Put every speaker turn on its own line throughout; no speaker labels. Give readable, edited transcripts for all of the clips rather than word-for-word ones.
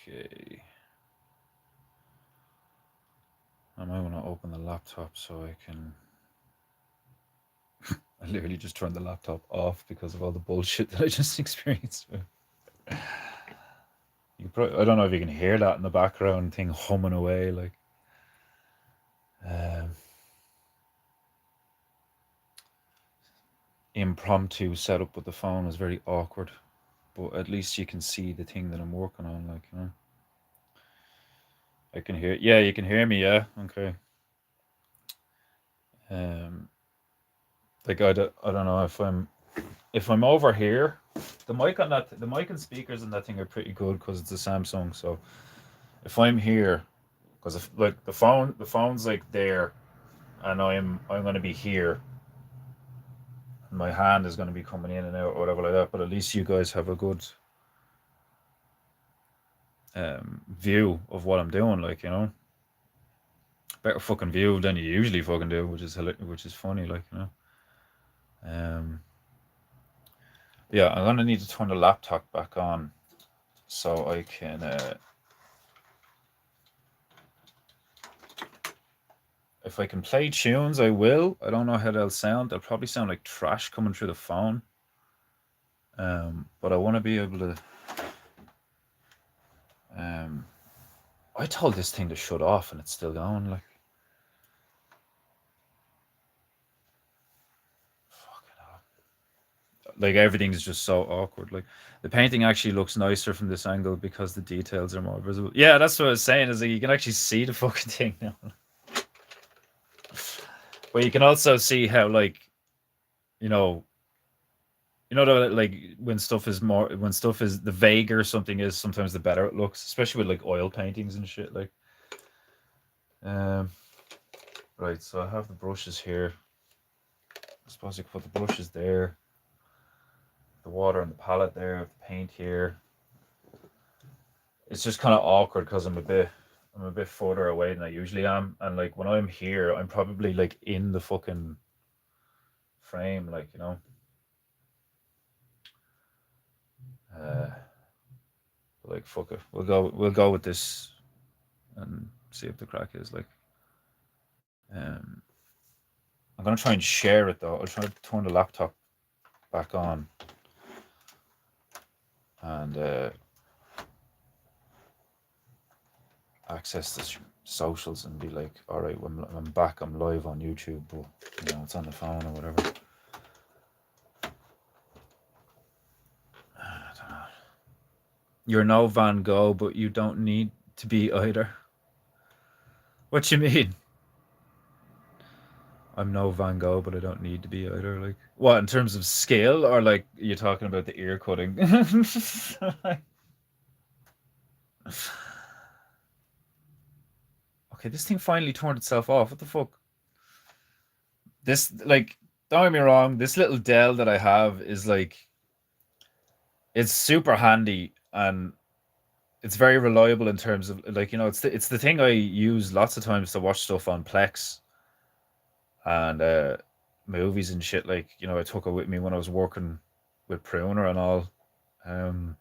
Okay. I might want to open the laptop so I can. I literally just turned the laptop off because of all the bullshit that I just experienced. I don't know if you can hear that in the background thing humming away. Like, um, impromptu setup with the phone was very awkward, but at least you can see the thing that I'm working on. Like, I can hear. Yeah, you can hear me. Yeah, okay. Um, like I don't know if I'm over here. The mic and speakers and that thing are pretty good because it's a Samsung. So if I'm here, because if like the phone's like there, and I'm going to be here, and my hand is going to be coming in and out or whatever like that. But at least you guys have a good view of what I'm doing. Like, better fucking view than you usually fucking do, which is funny. Like, Um, yeah, I'm gonna need to turn the laptop back on so I can. If I can play tunes, I will. I don't know how they'll sound. They'll probably sound like trash coming through the phone. But I want to be able to. Um, I told this thing to shut off, and it's still going. Like, fucking hell. Like everything's just so awkward. Like the painting actually looks nicer from this angle because the details are more visible. Yeah, that's what I was saying. Is like you can actually see the fucking thing now. But you can also see how you know that like when stuff is the vaguer something is, sometimes the better it looks, especially with like oil paintings and shit. Like, um, right. So I have the brushes here. I suppose you could put the brushes there, the water and the palette there, the paint here. It's just kind of awkward because I'm a bit further away than I usually am, and like when I'm here, I'm probably like in the fucking frame, like Uh, like fuck it, we'll go with this and see if the crack is like. Um, I'm gonna try and share it though. I'll try to turn the laptop back on and access the socials and be like, all right, when I'm back, I'm live on YouTube, but it's on the phone or whatever. I don't know. You're no Van Gogh, but you don't need to be either. What you mean? I'm no Van Gogh, but I don't need to be either. Like what, in terms of scale, or like you're talking about the ear cutting? Okay, this thing finally turned itself off. What the fuck? This like, don't get me wrong. This little Dell that I have is like, it's super handy and it's very reliable in terms of like it's the thing I use lots of times to watch stuff on Plex and movies and shit. Like I took it with me when I was working with Pruner and all. Um,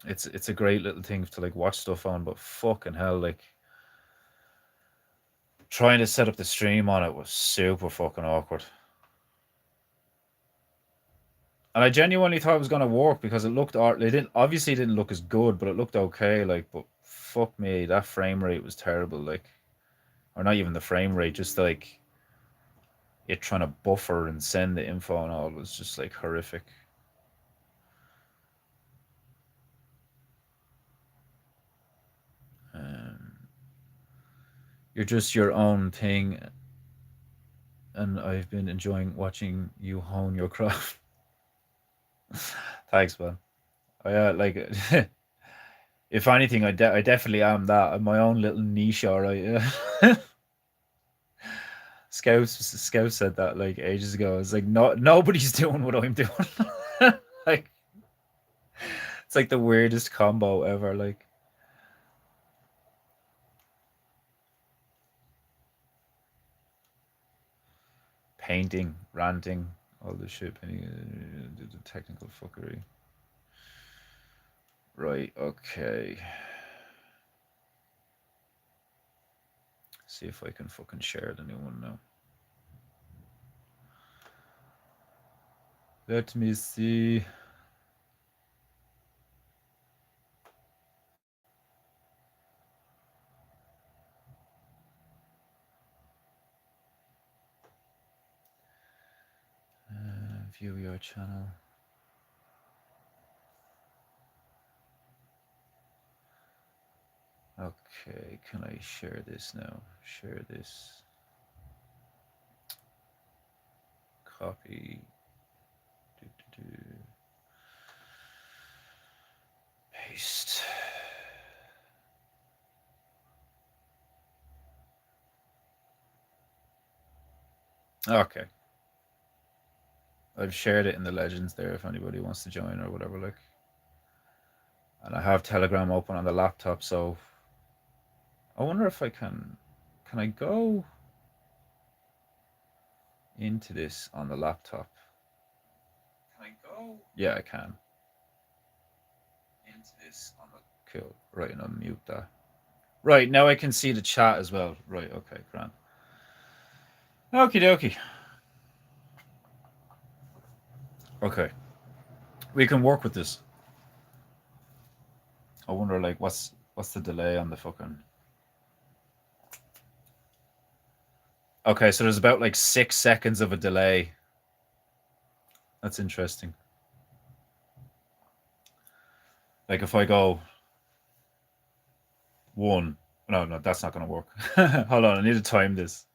it's a great little thing to like watch stuff on, but fucking hell, like trying to set up the stream on it was super fucking awkward. And I genuinely thought it was gonna work because it looked art. It didn't obviously didn't look as good, but it looked okay. Like, but fuck me, that frame rate was terrible. Like, or not even the frame rate, just like it trying to buffer and send the info and all was just like horrific. Um, you're just your own thing, and I've been enjoying watching you hone your craft. Thanks, man. Like if anything, I definitely am that. I'm my own little niche, all right. Yeah. Scouts said that like ages ago. It's like nobody's doing what I'm doing. Like it's like the weirdest combo ever. Like painting, ranting, all this shit, the technical fuckery. Right, okay. See if I can fucking share the new one now. Let me see. View your channel. Okay, can I share this now? Share this. Copy. Paste. Okay. I've shared it in the legends there if anybody wants to join or whatever, like. And I have Telegram open on the laptop, so I wonder if I can I go into this on the laptop? Can I go? Yeah, I can. Into this on the cool. Right, and unmute that. Right, now I can see the chat as well. Right, okay, grand. Okie dokie. Okay. We can work with this. I wonder like what's the delay on the fucking. Okay, so there's about like 6 seconds of a delay. That's interesting. Like if I go 1. No, that's not gonna work. Hold on, I need to time this.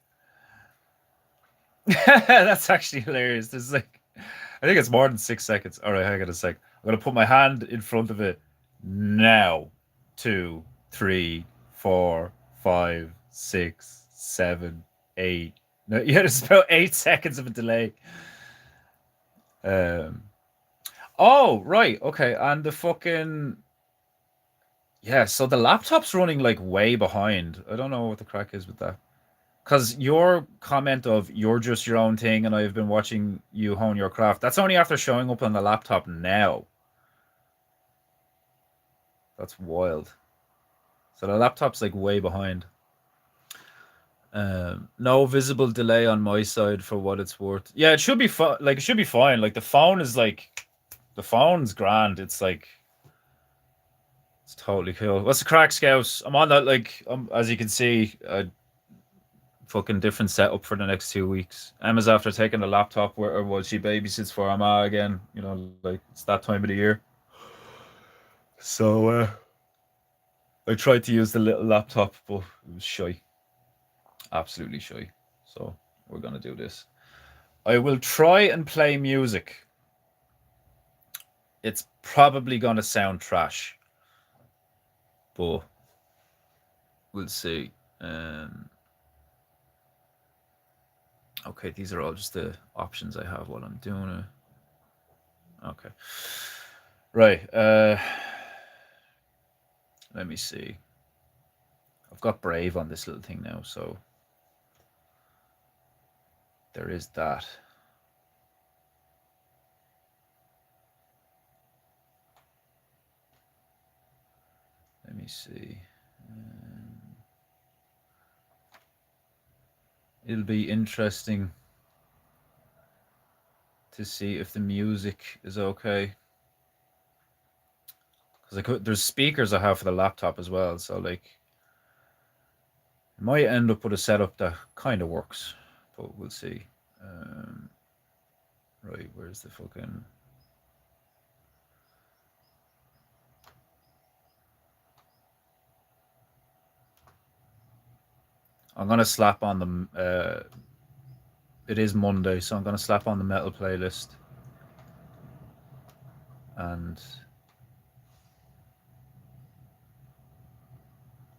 That's actually hilarious. This is like I think it's more than 6 seconds. All right, hang on a sec. I'm gonna put my hand in front of it now. 2, 3, 4, 5, 6, 7, 8. No, yeah, there's about 8 seconds of a delay. Oh, right, okay, and the fucking yeah. So the laptop's running like way behind. I don't know what the crack is with that. Because your comment of you're just your own thing and I've been watching you hone your craft, that's only after showing up on the laptop now. That's wild. So the laptop's like way behind. No visible delay on my side for what it's worth. Yeah, it should be like it should be fine. Like the phone's grand. It's like it's totally cool. What's the crack, Scouts? I'm on that like as you can see, fucking different setup for the next 2 weeks. Emma's after taking the laptop where she babysits for Emma again. You know, like it's that time of the year. So I tried to use the little laptop, but it was shy. Absolutely shy. So we're gonna do this. I will try and play music. It's probably gonna sound trash, but we'll see. Okay, these are all just the options I have while I'm doing it. Okay. Right. Let me see. I've got Brave on this little thing now, so there is that. Let me see. It'll be interesting to see if the music is okay. Because there's speakers I have for the laptop as well, so like I might end up with a setup that kind of works, but we'll see. Right, where's the fucking... I'm gonna slap on the it is Monday, so I'm gonna slap on the metal playlist. And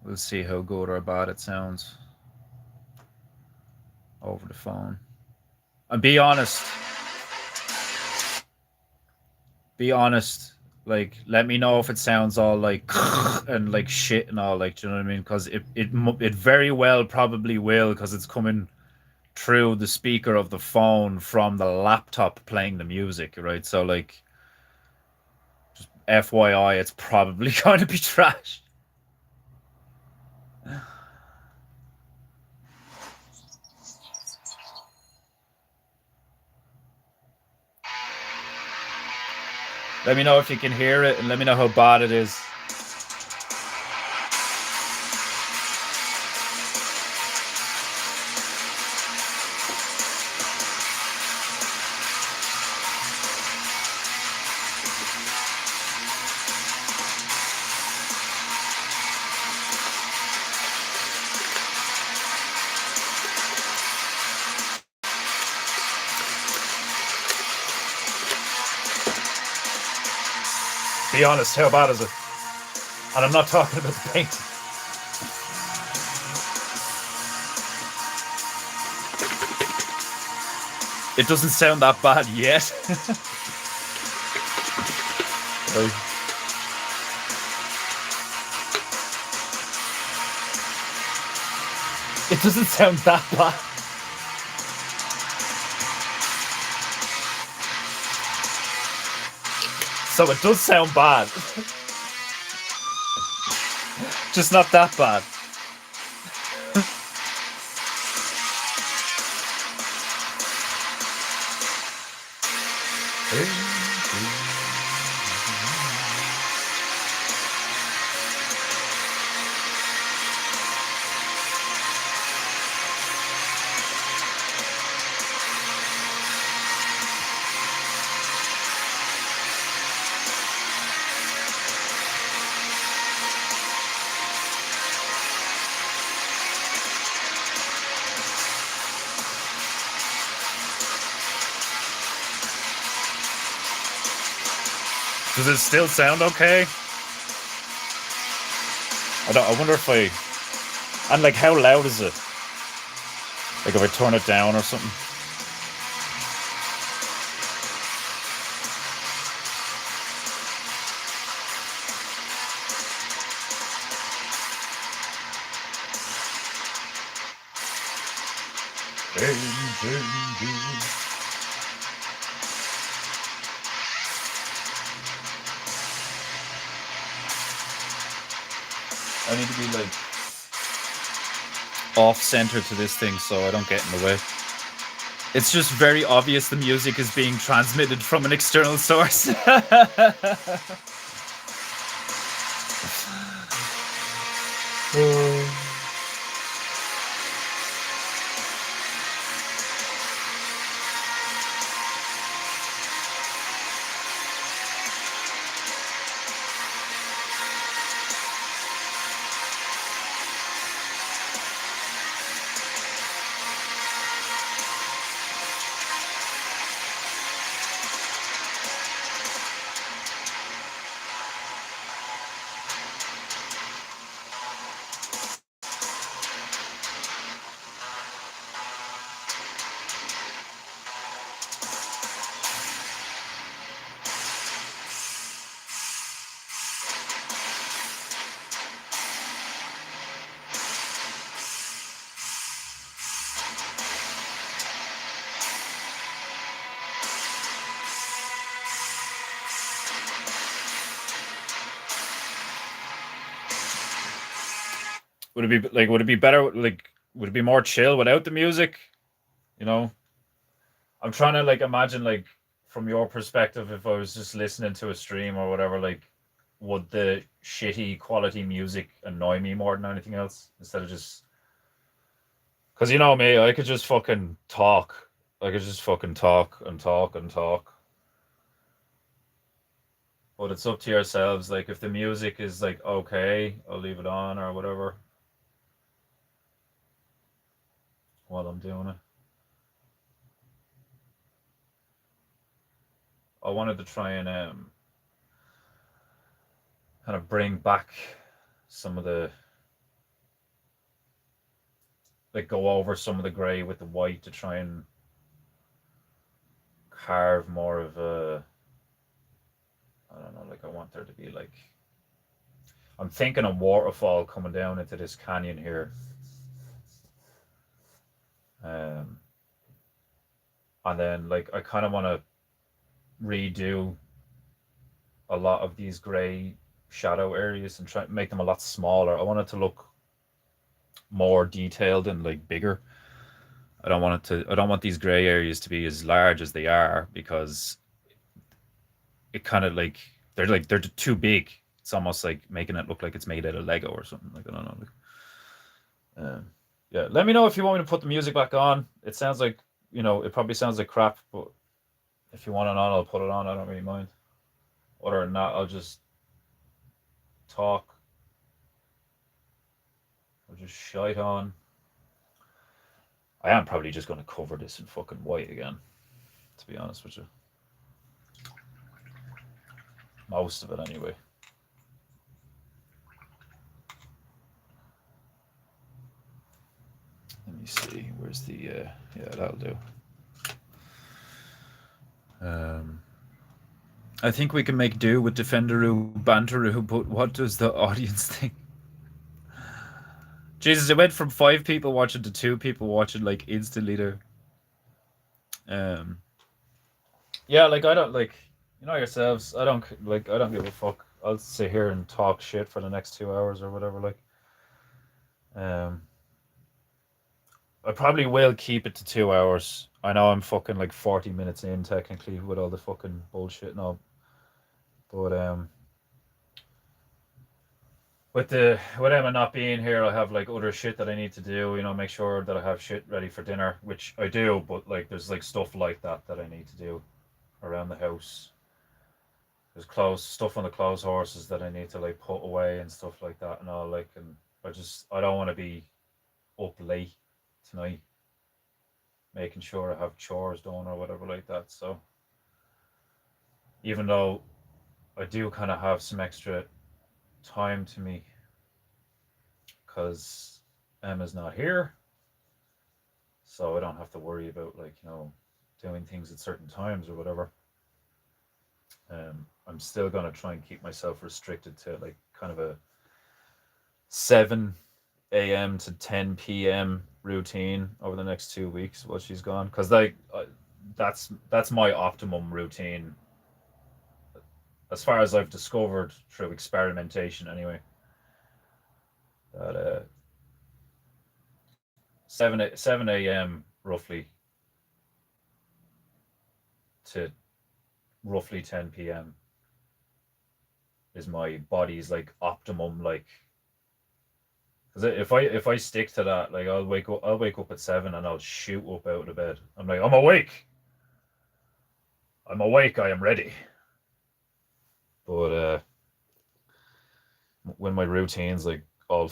we'll see how good or bad it sounds over the phone. And be honest, like let me know if it sounds all like and like shit and all, like, do you know what I mean? Because it very well probably will, because it's coming through the speaker of the phone from the laptop playing the music, right? So like FYI, it's probably going to be trash. Let me know if you can hear it, and let me know how bad it is. Be honest, how bad is it? And I'm not talking about the paint. It doesn't sound that bad yet. Like, it doesn't sound that bad. So it does sound bad. Just not that bad. Does it still sound okay? I wonder if I... And like, how loud is it? Like if I turn it down or something? I need to be like off center to this thing so I don't get in the way. It's just very obvious the music is being transmitted from an external source. Would it be like? Would it be better? Like, would it be more chill without the music? You know, I'm trying to like imagine like from your perspective if I was just listening to a stream or whatever. Like, would the shitty quality music annoy me more than anything else instead of just? Because you know me, I could just fucking talk. I could just fucking talk and talk and talk. But it's up to yourselves. Like, if the music is like okay, I'll leave it on or whatever while I'm doing it. I wanted to try and kind of bring back some of the like go over some of the grey with the white to try and carve more of a I don't know, like I want there to be like I'm thinking a waterfall coming down into this canyon here. Um and then like I kind of want to redo a lot of these gray shadow areas and try to make them a lot smaller. I want it to look more detailed and like bigger. I don't want these gray areas to be as large as they are because it kind of like they're too big. It's almost like making it look like it's made out of Lego or something. Like I don't know. Um, yeah, let me know if you want me to put the music back on. It sounds like it probably sounds like crap, but if you want it on, I'll put it on. I don't really mind. Other than that, I'll just talk or just shite on. I am probably just going to cover this in fucking white again, to be honest with you. Most of it, anyway. Let me see. Where's the? Yeah, that'll do. Um, I think we can make do with Defenderoo Banteroo, but what does the audience think? Jesus, it went from 5 people watching to 2 people watching like instantly there. Um, yeah, like I don't like yourselves. I don't give a fuck. I'll sit here and talk shit for the next 2 hours or whatever. Um, I probably will keep it to 2 hours. I know I'm fucking like 40 minutes in technically with all the fucking bullshit and all, but with Emma not being here, I have like other shit that I need to do. Make sure that I have shit ready for dinner, which I do. But like, there's like stuff like that I need to do around the house. There's clothes stuff on the clothes horses that I need to like put away and stuff like that and all. Like, and I don't want to be up late tonight making sure I have chores done or whatever like that. So even though I do kind of have some extra time to me because Emma's not here, so I don't have to worry about like doing things at certain times or whatever. I'm still gonna try and keep myself restricted to like kind of a 7 a.m. to 10 p.m. routine over the next 2 weeks while she's gone, because that's my optimum routine as far as I've discovered through experimentation. Anyway, that 7 a.m. roughly to roughly 10 p.m. is my body's like optimum, like, because if I stick to that, like I'll wake up at 7 and I'll shoot up out of bed. I'm like, I'm awake, I am ready. But when my routine's like all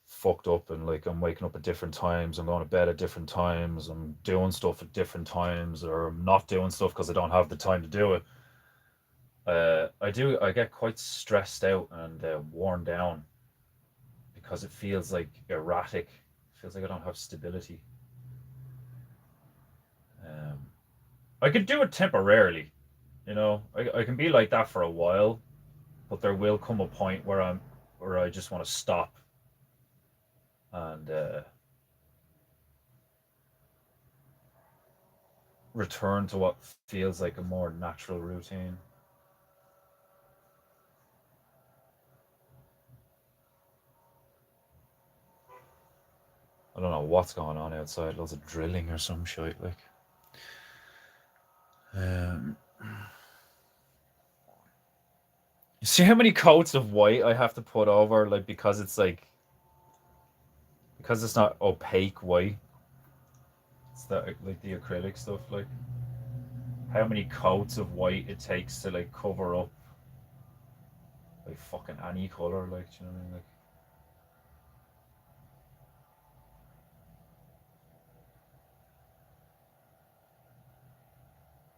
fucked up and like I'm waking up at different times, I'm going to bed at different times, I'm doing stuff at different times, or I'm not doing stuff because I don't have the time to do it. I get quite stressed out and worn down because it feels like erratic. It feels like I don't have stability. Um, I could do it temporarily, I can be like that for a while, but there will come a point where I just want to stop and return to what feels like a more natural routine. I don't know what's going on outside. Lots of drilling or some shit. Like, um, you see how many coats of white I have to put over, like because it's not opaque white. It's like the acrylic stuff. Like, how many coats of white it takes to like cover up like fucking any color. Like, do you know what I mean? Like,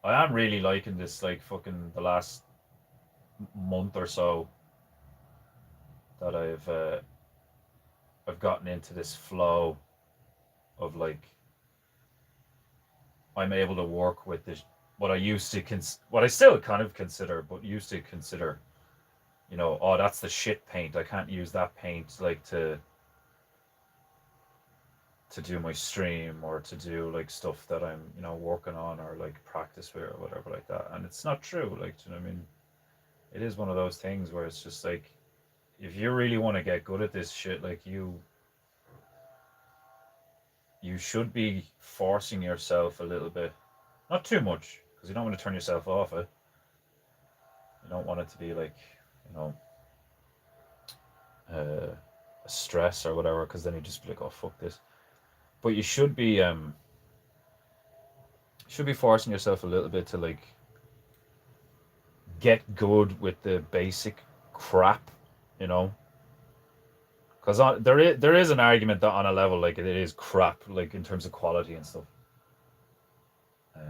I am really liking this. Like, fucking the last month or so that I've gotten into this flow of like I'm able to work with this what I still kind of consider, but used to consider, oh, that's the shit paint. I can't use that paint like to do my stream or to do like stuff that I'm working on or like practice with or whatever like that. And it's not true. Like, do you know what I mean? it is one of those things where it's just like, if you really want to get good at this shit, like you should be forcing yourself a little bit, not too much, because you don't want to turn yourself off it. You don't want it to be like, you know, a stress or whatever, because then you just be like, oh fuck this. But you should be forcing yourself a little bit to like get good with the basic crap, you know. Because there is an argument that on a level like it is crap, like in terms of quality and stuff. Um,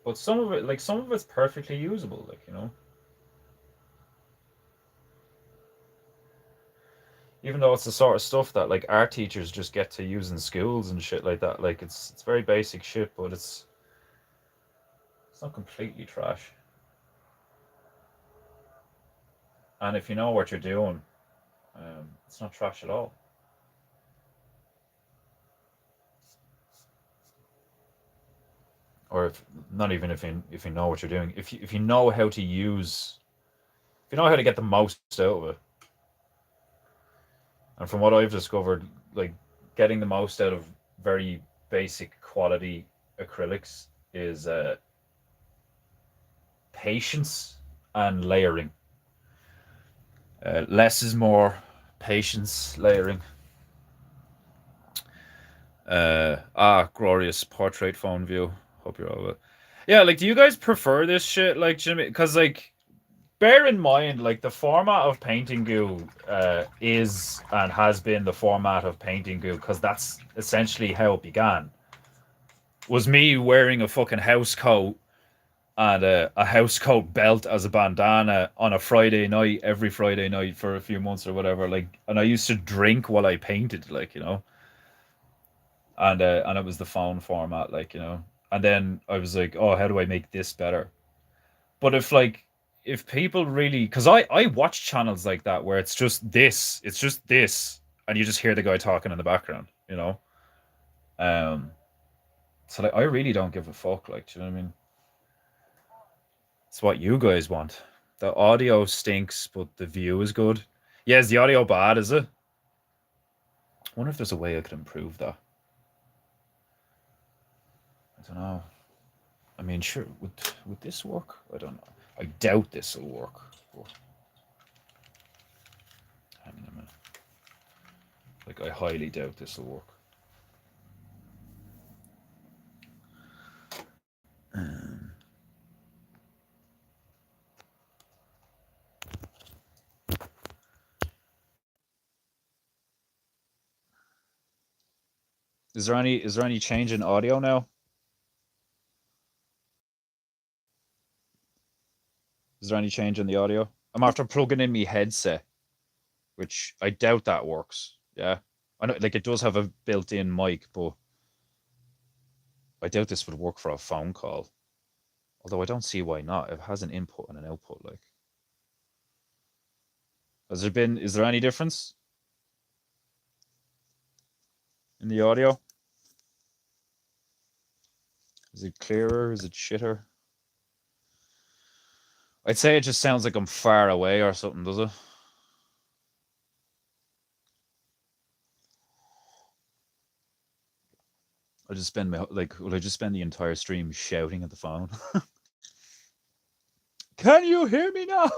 but some of it's perfectly usable, like, you know. Even though it's the sort of stuff that like art teachers just get to use in schools and shit like that. Like it's very basic shit, but it's not completely trash. And if you know what you're doing, it's not trash at all. Or if not even if you know what you're doing, if you know how to use, if you know how to get the most out of it. And from what I've discovered, like getting the most out of very basic quality acrylics is patience and layering. Less is more, patience, layering. Glorious portrait phone view. Hope you're all well. Yeah, like, do you guys prefer this shit, like, Jimmy? Because, like, bear in mind, like, the format of Painting Goo is and has been the format of Painting Goo, because that's essentially how it began. Was me wearing a fucking house coat and a house coat belt as a bandana on a Friday night, every Friday night for a few months or whatever. Like, and I used to drink while I painted, like, you know, and it was the phone format, like, you know. And then I was like, oh, how do I make this better? But if people really, because I watch channels like that where it's just this, and you just hear the guy talking in the background, you know. Um, so like, I really don't give a fuck, like, do you know what I mean? It's what you guys want. The audio stinks, but the view is good. Yeah, is the audio bad? Is it? I wonder if there's a way I could improve that. I don't know. I mean, sure, would this work? I don't know. I doubt this will work. But hang on a minute. Like, I highly doubt this will work. Um, is there any change in audio now? Is there any change in the audio? I'm after plugging in my headset, which I doubt that works. Yeah, I know, like, it does have a built-in mic, but I doubt this would work for a phone call. Although I don't see why not. It has an input and an output. Like, is there any difference in the audio? Is it clearer? Is it shitter? I'd say it just sounds like I'm far away or something, does it? Will I just spend the entire stream shouting at the phone? Can you hear me now?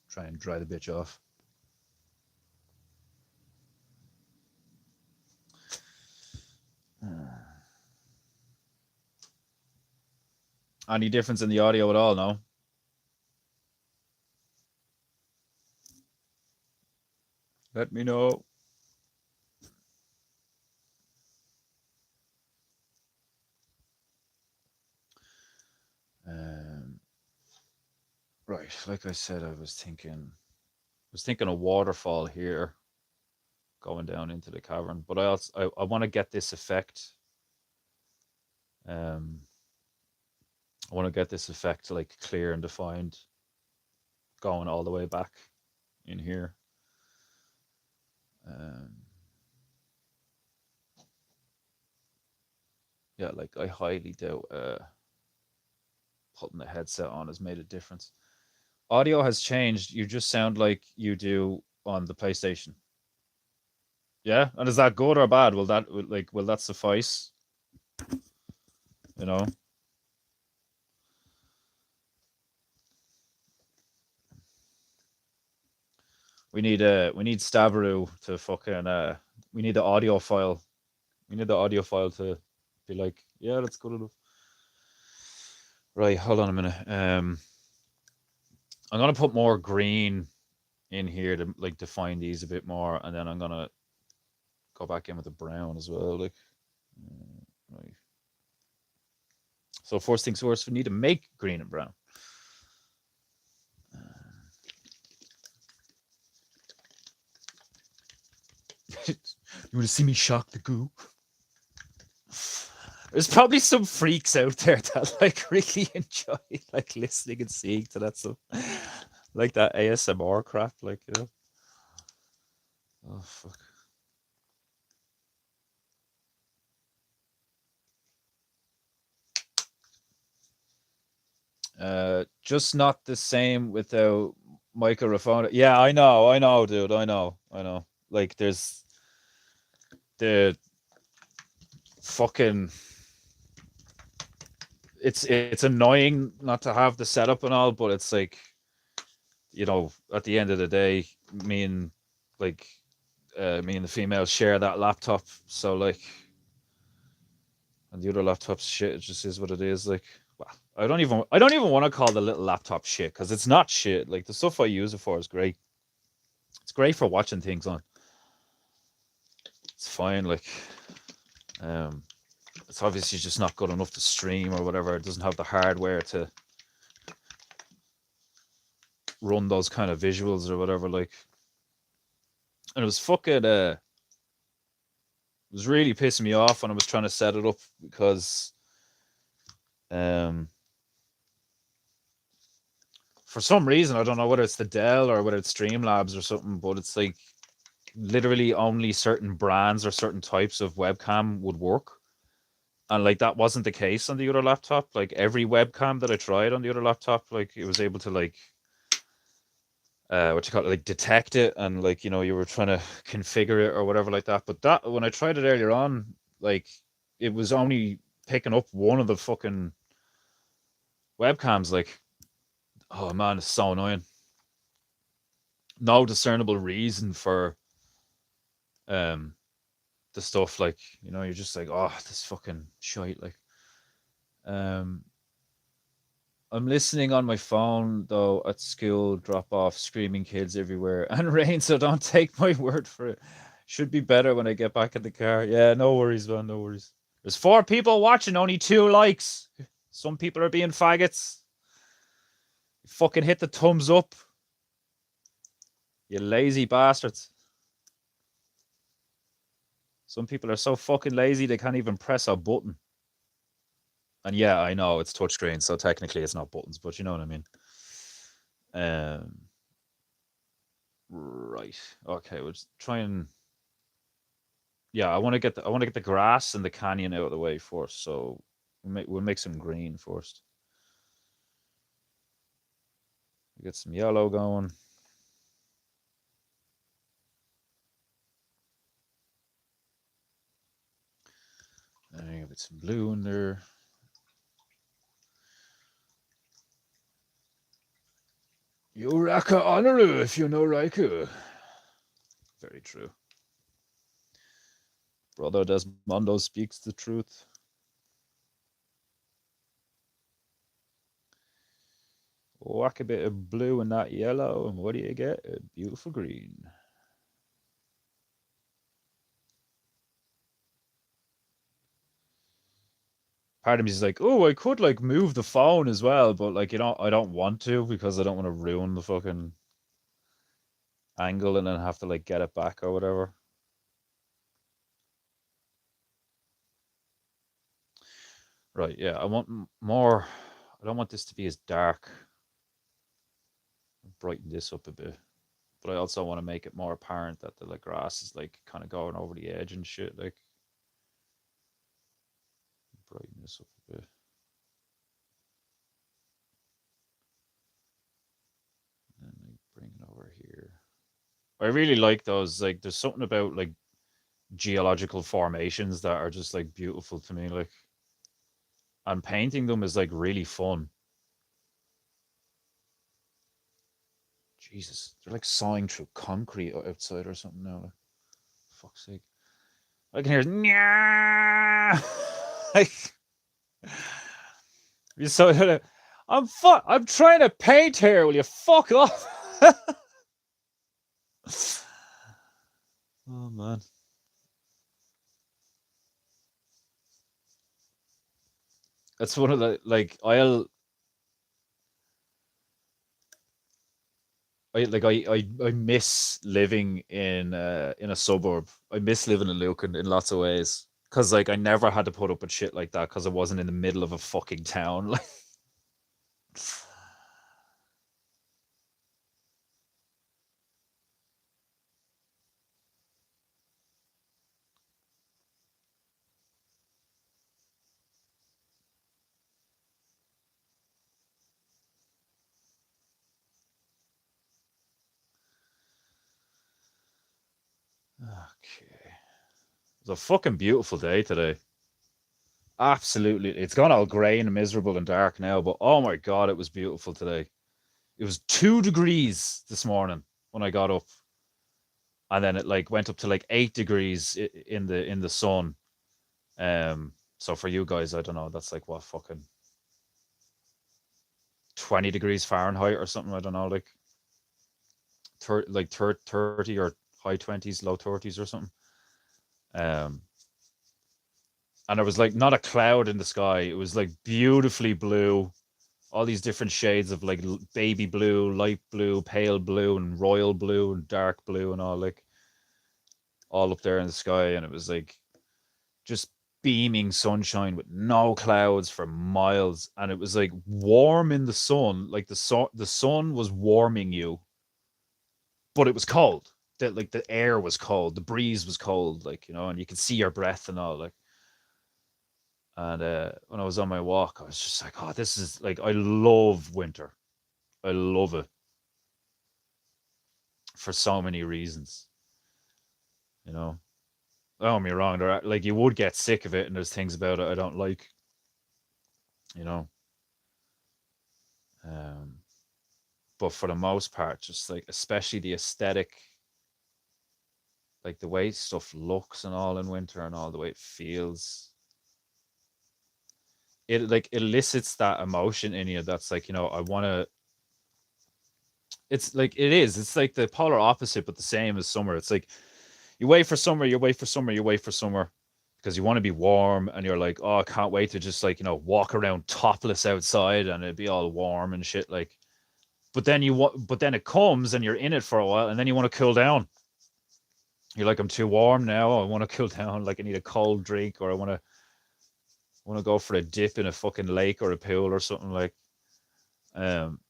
Try and dry the bitch off. Any difference in the audio at all? No. Let me know. Um, right, like I said, I was thinking a waterfall here going down into the cavern, but I want to get this effect. Um, I want to get this effect like clear and defined, going all the way back in here. Um, yeah, like I highly doubt putting the headset on has made a difference. Audio has changed. You just sound like you do on the PlayStation. Yeah, and is that good or bad? Will that suffice? You know, we need Stabaru to fucking we need the audio file. We need the audio file to be like, yeah, that's good enough. Right, hold on a minute. I'm gonna put more green in here to like define these a bit more, and then I'm gonna go back in with the brown as well. Like, right. So first things first, we need to make green and brown. You want to see me shock the goo? There's probably some freaks out there that like really enjoy like listening and seeing to that stuff, like that ASMR crap. Like, you know, oh fuck. Just not the same without microphone. Yeah, I know, dude. I know. Like, there's the fucking. It's annoying not to have the setup and all, but it's like, you know, at the end of the day, me and like me and the female share that laptop, so like, and the other laptop's shit. It just is what it is. Like, well, I don't even want to call the little laptop shit because it's not shit. Like the stuff I use it for is great. It's great for watching things on. It's fine. Like, um, it's obviously just not good enough to stream or whatever. It doesn't have the hardware to run those kind of visuals or whatever. Like, and it was fucking it was really pissing me off when I was trying to set it up because um for some reason, I don't know whether it's the Dell or whether it's Streamlabs or something, but it's like literally only certain brands or certain types of webcam would work. And like that wasn't the case on the other laptop. Like every webcam that I tried on the other laptop, like it was able to like what you call it, like detect it, and like, you know, you were trying to configure it or whatever like that. But that when I tried it earlier on, like it was only picking up one of the fucking webcams. Like, oh man, it's so annoying. No discernible reason for um the stuff. Like, you know, you're just like, oh, this fucking shite. Like, um I'm listening on my phone though at school, drop off, screaming kids everywhere, and rain. So don't take my word for it. Should be better when I get back in the car. Yeah, no worries, man. No worries. There's 4 people watching, only 2 likes. Some people are being faggots. Fucking hit the thumbs up, you lazy bastards. Some people are so fucking lazy they can't even press a button. And yeah, I know it's touchscreen, so technically it's not buttons, but you know what I mean. Um, right. Okay, we'll just try and yeah, I want to get the grass and the canyon out of the way first. So we'll make some green first. We get some yellow going. And you get some blue in there. You Raka Honoru if you know Raikou. Very true. Brother Desmondo speaks the truth. Whack a bit of blue and that yellow, and what do you get? A beautiful green. Part of me is like, oh, I could like move the phone as well, but like, you know, I don't want to because I don't want to ruin the fucking angle and then have to like get it back or whatever. Right, yeah, I want more. I don't want this to be as dark. Brighten this up a bit. But I also want to make it more apparent that the like grass is like kind of going over the edge and shit. Like brighten this up a bit. And like bring it over here. I really like those. Like there's something about like geological formations that are just like beautiful to me. Like and painting them is like really fun. Jesus, they're like sawing through concrete outside or something now. Like, fuck's sake. I can hear yeah. Like you so I'm trying to paint here. Will you fuck off? Oh man. That's one of the like I miss living in a suburb. I miss living in Lucan in lots of ways. Cause like I never had to put up with shit like that because I wasn't in the middle of a fucking town. Like okay. It was a fucking beautiful day today. Absolutely. It's gone all grey and miserable and dark now, but oh my god, it was beautiful today. It was 2 degrees this morning when I got up, and then it like went up to like 8 degrees in the sun. So for you guys, I don't know, that's like what fucking 20 degrees Fahrenheit or something. I don't know, like 30 or high 20s, low 30s or something. Um, and there was like not a cloud in the sky. It was like beautifully blue, all these different shades of like baby blue, light blue, pale blue, and royal blue and dark blue and all like all up there in the sky. And it was like just beaming sunshine with no clouds for miles. And it was like warm in the sun, like the sun was warming you, but it was cold. That like the air was cold, the breeze was cold, like and you could see your breath and all like. And when I was on my walk, I was just like, oh, this is like I love winter. I love it for so many reasons. You know, don't get me wrong. There are, like you would get sick of it, and there's things about it I don't like. You know, um, but for the most part, just like especially the aesthetic, like the way stuff looks and all in winter, and all the way it feels. It like elicits that emotion in you. That's like I want to. It's like it is. It's like the polar opposite, but the same as summer. It's like you wait for summer, you wait for summer, you wait for summer because you want to be warm and you're like, oh, I can't wait to just like, walk around topless outside and it'd be all warm and shit. Like, but then it comes and you're in it for a while and then you want to cool down. You're like, I'm too warm now. I want to cool down. Like, I need a cold drink or I want to go for a dip in a fucking lake or a pool or something like.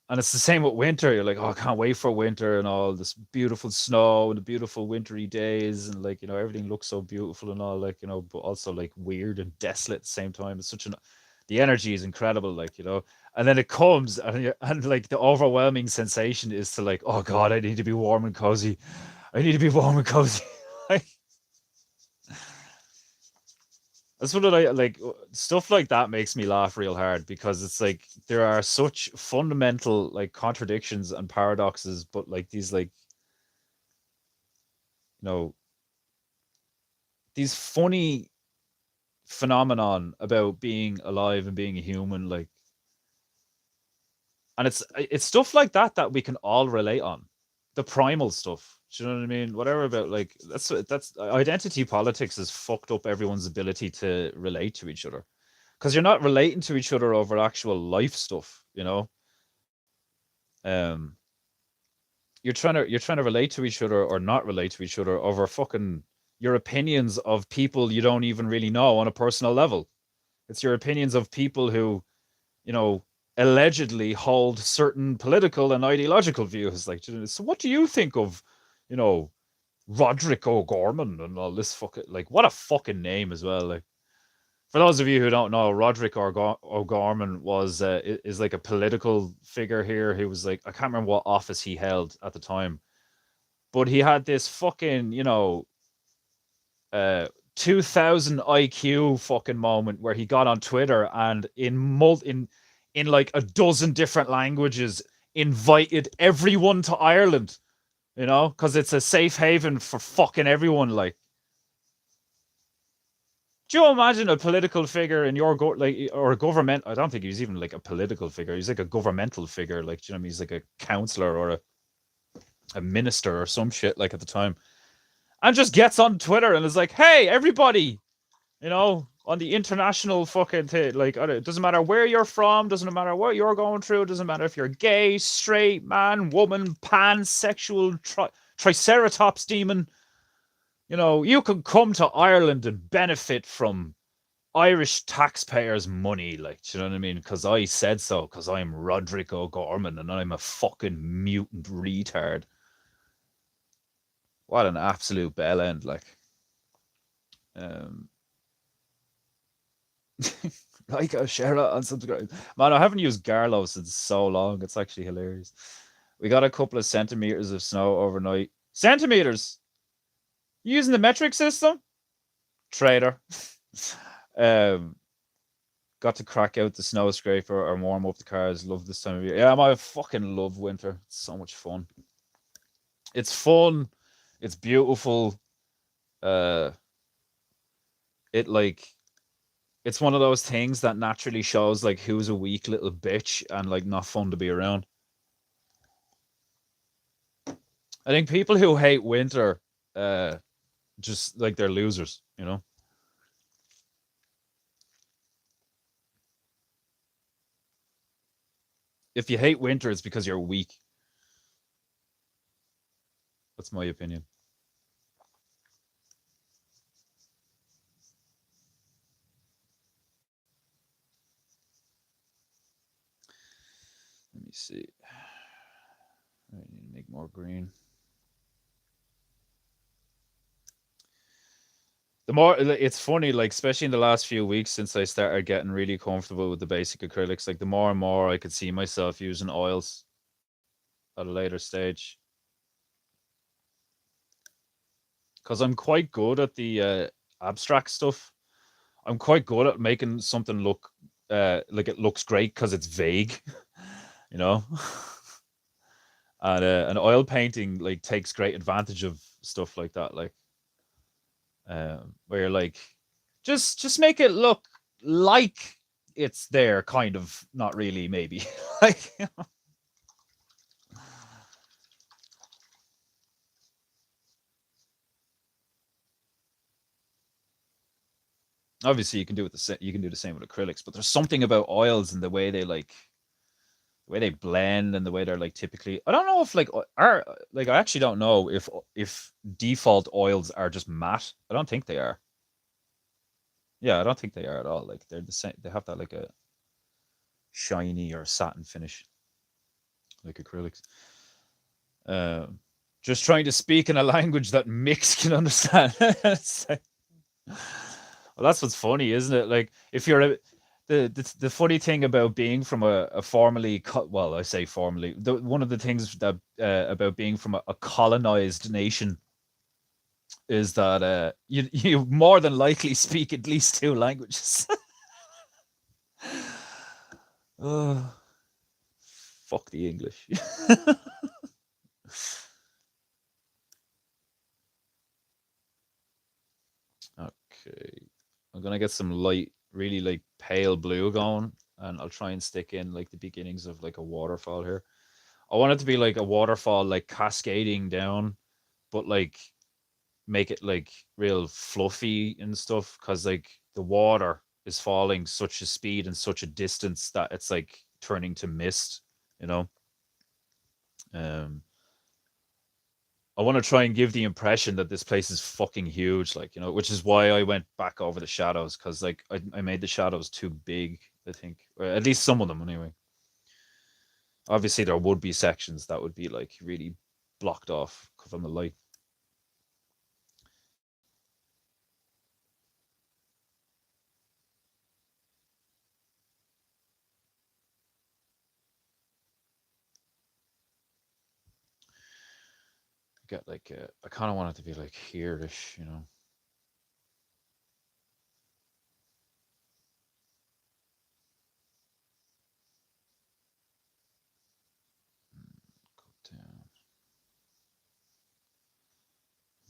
And it's the same with winter. You're like, oh, I can't wait for winter and all this beautiful snow and the beautiful wintry days and like everything looks so beautiful and all like but also like weird and desolate at the same time. It's such the energy is incredible, like and then it comes and like the overwhelming sensation is to like, oh god, I need to be warm and cozy. I need to be warm and cozy. Like, that's what I like. Stuff like that makes me laugh real hard because it's like there are such fundamental like contradictions and paradoxes, but like these like you know these funny phenomenon about being alive and being a human, like, and it's stuff like that we can all relate on, the primal stuff. Do you know what I mean? Whatever about like that's identity politics has fucked up everyone's ability to relate to each other because you're not relating to each other over actual life stuff. Um, you're trying to relate to each other or not relate to each other over fucking your opinions of people you don't even really know on a personal level. It's your opinions of people who, you know, allegedly hold certain political and ideological views. Like, so what do you think of, you know, Roderick O'Gorman and all this fucking, like, what a fucking name as well. Like, for those of you who don't know, Roderick O'Gorman was is like a political figure here. He was like, I can't remember what office he held at the time, but he had this fucking, 2000 IQ fucking moment where he got on Twitter and in like a dozen different languages invited everyone to Ireland, because it's a safe haven for fucking everyone. Like, do you imagine a political figure in your or a government? I don't think he was even like a political figure. He's like a governmental figure. Like, do you know what I mean? He's like a counselor or a minister or some shit like at the time, and just gets on Twitter and is like, "Hey, everybody, on the international fucking thing. Like, it doesn't matter where you're from, doesn't matter what you're going through, doesn't matter if you're gay, straight, man, woman, pansexual, triceratops demon. You can come to Ireland and benefit from Irish taxpayers' money, like, do you know what I mean? Because I said so, because I'm Roderick O'Gorman and I'm a fucking mutant retard." What an absolute bell end, like. Um, like, share it and subscribe. Man, I haven't used Garlow since so long. It's actually hilarious. We got a couple of centimeters of snow overnight. Centimeters? You using the metric system? Traitor. Got to crack out the snow scraper and warm up the cars. Love this time of year. Yeah, I fucking love winter. It's so much fun. It's fun. It's beautiful. It like it's one of those things that naturally shows like who's a weak little bitch and like not fun to be around. I think people who hate winter, just like they're losers, If you hate winter, it's because you're weak. That's my opinion. Let me see. I need to make more green. The more it's funny, like especially in the last few weeks since I started getting really comfortable with the basic acrylics, like the more and more I could see myself using oils at a later stage. Because I'm quite good at the abstract stuff. I'm quite good at making something look like it looks great because it's vague, you know. And an oil painting like takes great advantage of stuff like that, like where you're like, just make it look like it's there, kind of, not really, maybe. Like, obviously you can do you can do the same with acrylics, but there's something about oils and the way they blend and the way they're like typically. I don't know if like are like I actually don't know if default oils are just matte. I don't think they are. Yeah, I don't think they are at all. Like they're the same. They have that like a shiny or satin finish, like acrylics. Um, just trying to speak in a language that Mix can understand. Well, that's what's funny, isn't it? Like if you're the funny thing about being from a formerly well, I say formerly, one of the things that about being from a colonized nation is that you more than likely speak at least two languages. Oh, fuck the English. Okay. I'm gonna get some light, really like pale blue going, and I'll try and stick in like the beginnings of like a waterfall here. I want it to be like a waterfall, like cascading down, but like make it like real fluffy and stuff, because like the water is falling such a speed and such a distance that it's like turning to mist, you know. Um, I want to try and give the impression that this place is fucking huge, like, which is why I went back over the shadows, because like I made the shadows too big, I think, or at least some of them anyway. Obviously, there would be sections that would be like really blocked off from the light. Get like I kind of want it to be like here-ish, you know. Go down,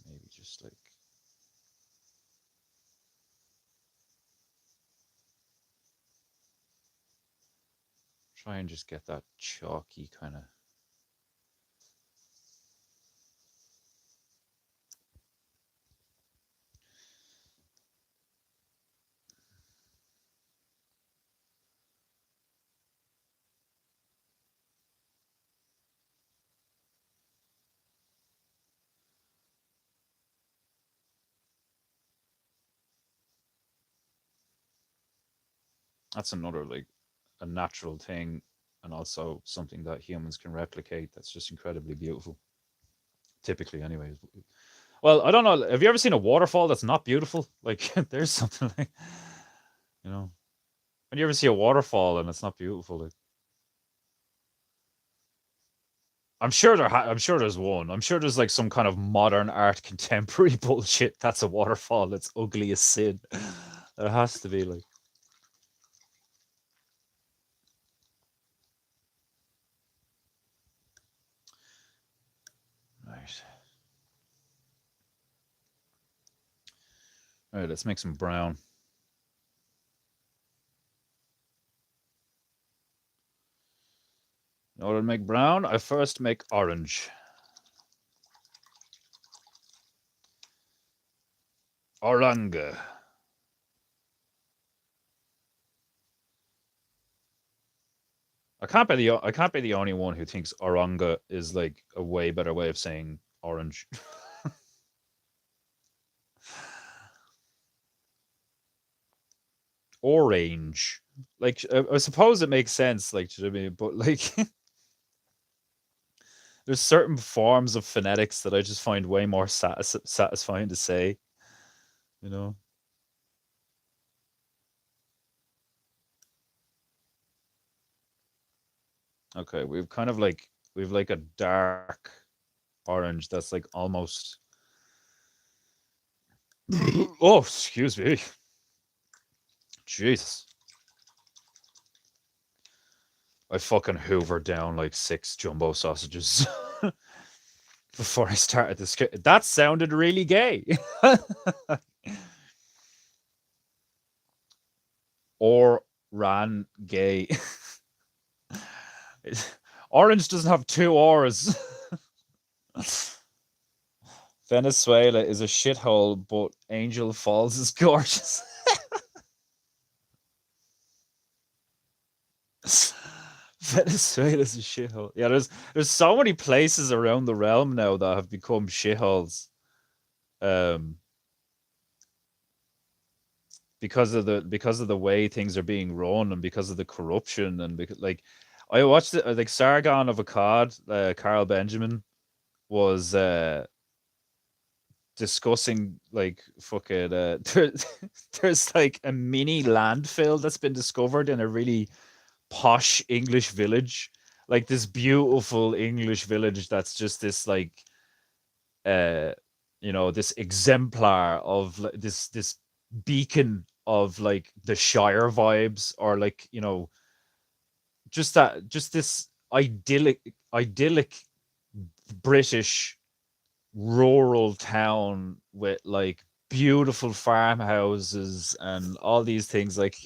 maybe just like try and just get that chalky kind of. That's another like a natural thing, and also something that humans can replicate. That's just incredibly beautiful. Typically, anyways. Well, I don't know. Have you ever seen a waterfall that's not beautiful? Like, there's something like, you know, when you ever see a waterfall and it's not beautiful, like, I'm sure there's one. I'm sure there's like some kind of modern art contemporary bullshit that's a waterfall that's ugly as sin. There has to be like. Right. All right, let's make some brown. In order to make brown, I first make orange. Orange. I can't be the only one who thinks oranga is like a way better way of saying orange. Orange. Like I suppose it makes sense, like, do you know what I mean? But like there's certain forms of phonetics that I just find way more satisfying to say, you know. Okay, we've like a dark orange that's like almost oh, excuse me. Jesus. I fucking hoovered down like 6 jumbo sausages before I started this. That sounded really gay. Or ran gay. Orange doesn't have two R's. Venezuela is a shithole, but Angel Falls is gorgeous. Venezuela's a shithole. Yeah, there's so many places around the realm now that have become shitholes. Um, because of the way things are being run and because of the corruption and because like I watched it like Sargon of Akkad, Carl Benjamin was discussing like fucking there's like a mini landfill that's been discovered in a really posh English village, like this beautiful English village that's just this like uh you know, this exemplar of this beacon of like the Shire vibes, or like, you know, just this idyllic British rural town with like beautiful farmhouses and all these things like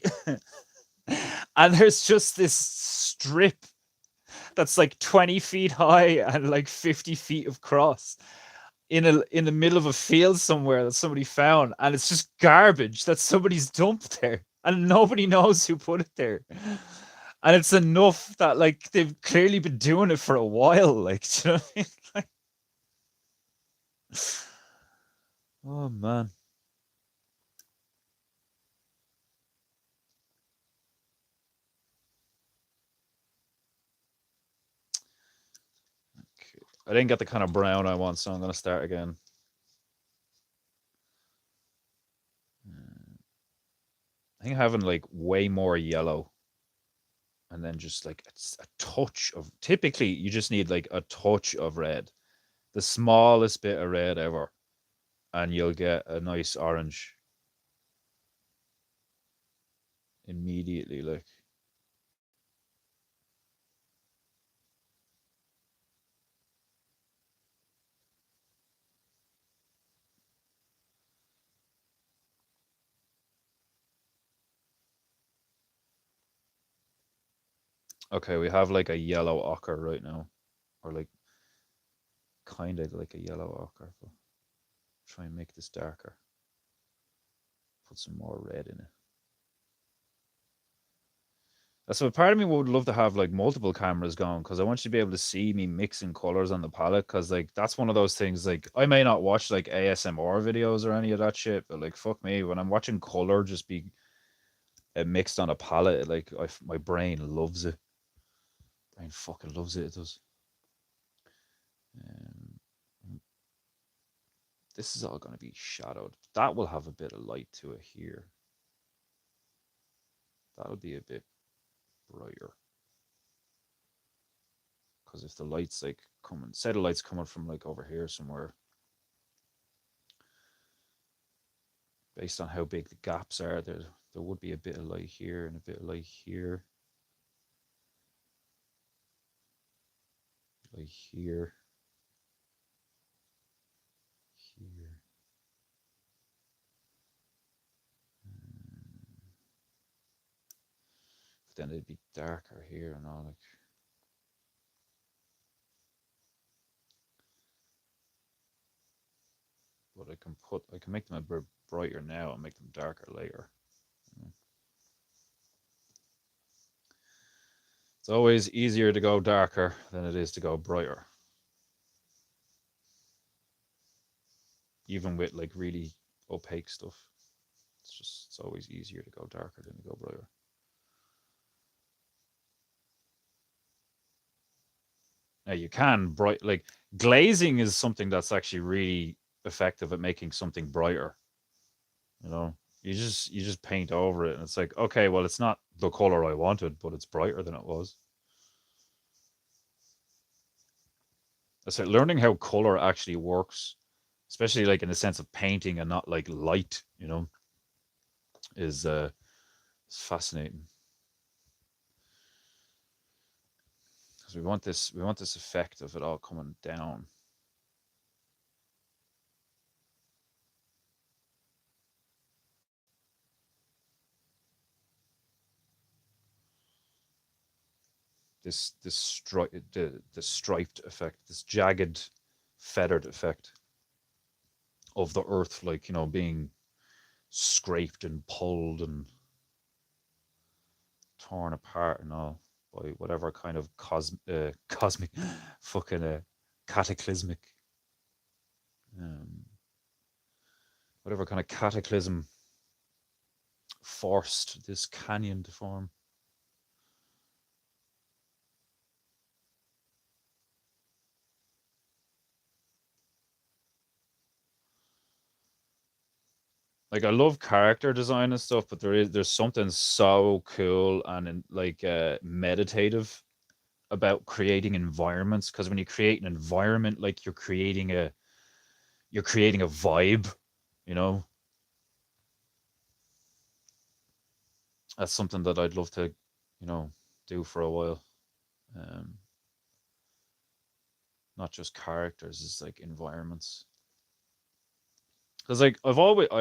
and there's just this strip that's like 20 feet high and like 50 feet across in the middle of a field somewhere that somebody found, and it's just garbage that somebody's dumped there and nobody knows who put it there. And it's enough that like they've clearly been doing it for a while, like, do you know what I mean? Like, oh man. I didn't get the kind of brown I want, so I'm going to start again. I think having like way more yellow and then just like it's a touch of, typically you just need like a touch of red, the smallest bit of red ever, and you'll get a nice orange immediately. Like, okay, we have like a yellow ochre right now, or like kind of like a yellow ochre, but try and make this darker. Put some more red in it. So a part of me would love to have like multiple cameras going because I want you to be able to see me mixing colors on the palette. Because like that's one of those things. Like I may not watch like ASMR videos or any of that shit, but like fuck me, when I'm watching color just be mixed on a palette, like my brain loves it. Brain fucking loves it. It does. Um, this is all going to be shadowed. That will have a bit of light to it here. That'll be a bit brighter. Because if the light's like coming, say the light's coming from like over here somewhere, based on how big the gaps are, there would be a bit of light here and a bit of light here. Light here. Here. But then it'd be darker here and all like. But I can make them a bit brighter now and make them darker later. It's always easier to go darker than it is to go brighter. Even with like really opaque stuff. It's always easier to go darker than to go brighter. Now you can bright like glazing is something that's actually really effective at making something brighter. You know, you just paint over it and it's like, okay, well it's not the color I wanted, but it's brighter than it was. So learning how color actually works, especially like in the sense of painting and not like light, is fascinating. Because we want this effect of it all coming down. The striped effect, this jagged, feathered effect of the earth, like being scraped and pulled and torn apart and all by whatever kind of cosmic, fucking cataclysmic, um, whatever kind of cataclysm forced this canyon to form. Like I love character design and stuff, but there's something so cool and like meditative about creating environments. Because when you create an environment, like you're creating a vibe, you know. That's something that I'd love to, do for a while. Um, Not just characters, it's like environments. Because like I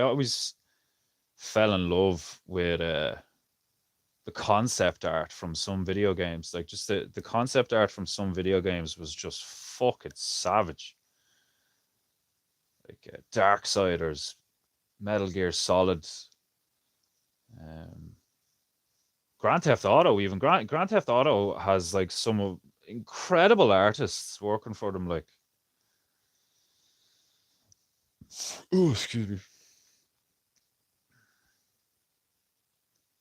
always fell in love with the concept art from some video games. Like just the concept art from some video games was just fucking savage. Like Darksiders, Metal Gear Solid, um, Grand Theft Auto. Even Grand Theft Auto has like some of incredible artists working for them. Like, oh, excuse me.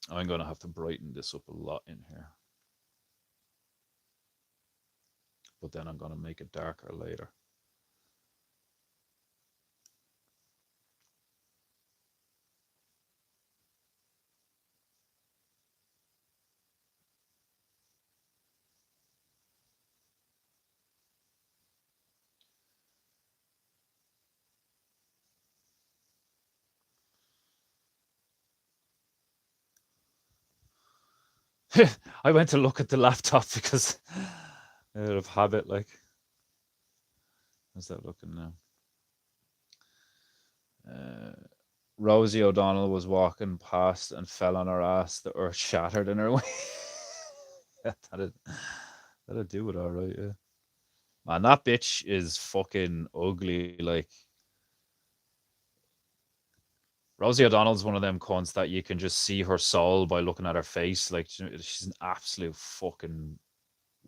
I'm gonna have to brighten this up a lot in here. but then I'm gonna make it darker later. I went to look at the laptop because out of habit, like, how's that looking now? Uh, Rosie O'Donnell was walking past and fell on her ass. The earth shattered in her way. Yeah, that'll do it all right, yeah. Man, that bitch is fucking ugly. Like, Rosie O'Donnell's one of them cunts that you can just see her soul by looking at her face. Like, she's an absolute fucking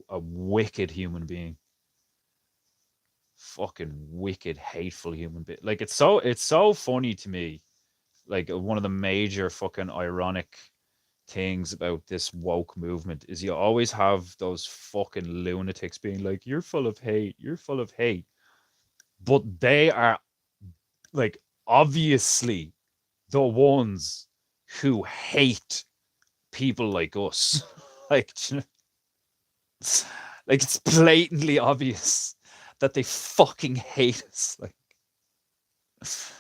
a wicked human being. Fucking wicked, hateful human being. Like, it's so funny to me. Like, one of the major fucking ironic things about this woke movement is you always have those fucking lunatics being like, "You're full of hate. You're full of hate," but they are like obviously the ones who hate people like us. like, like it's blatantly obvious that they fucking hate us. Like, it's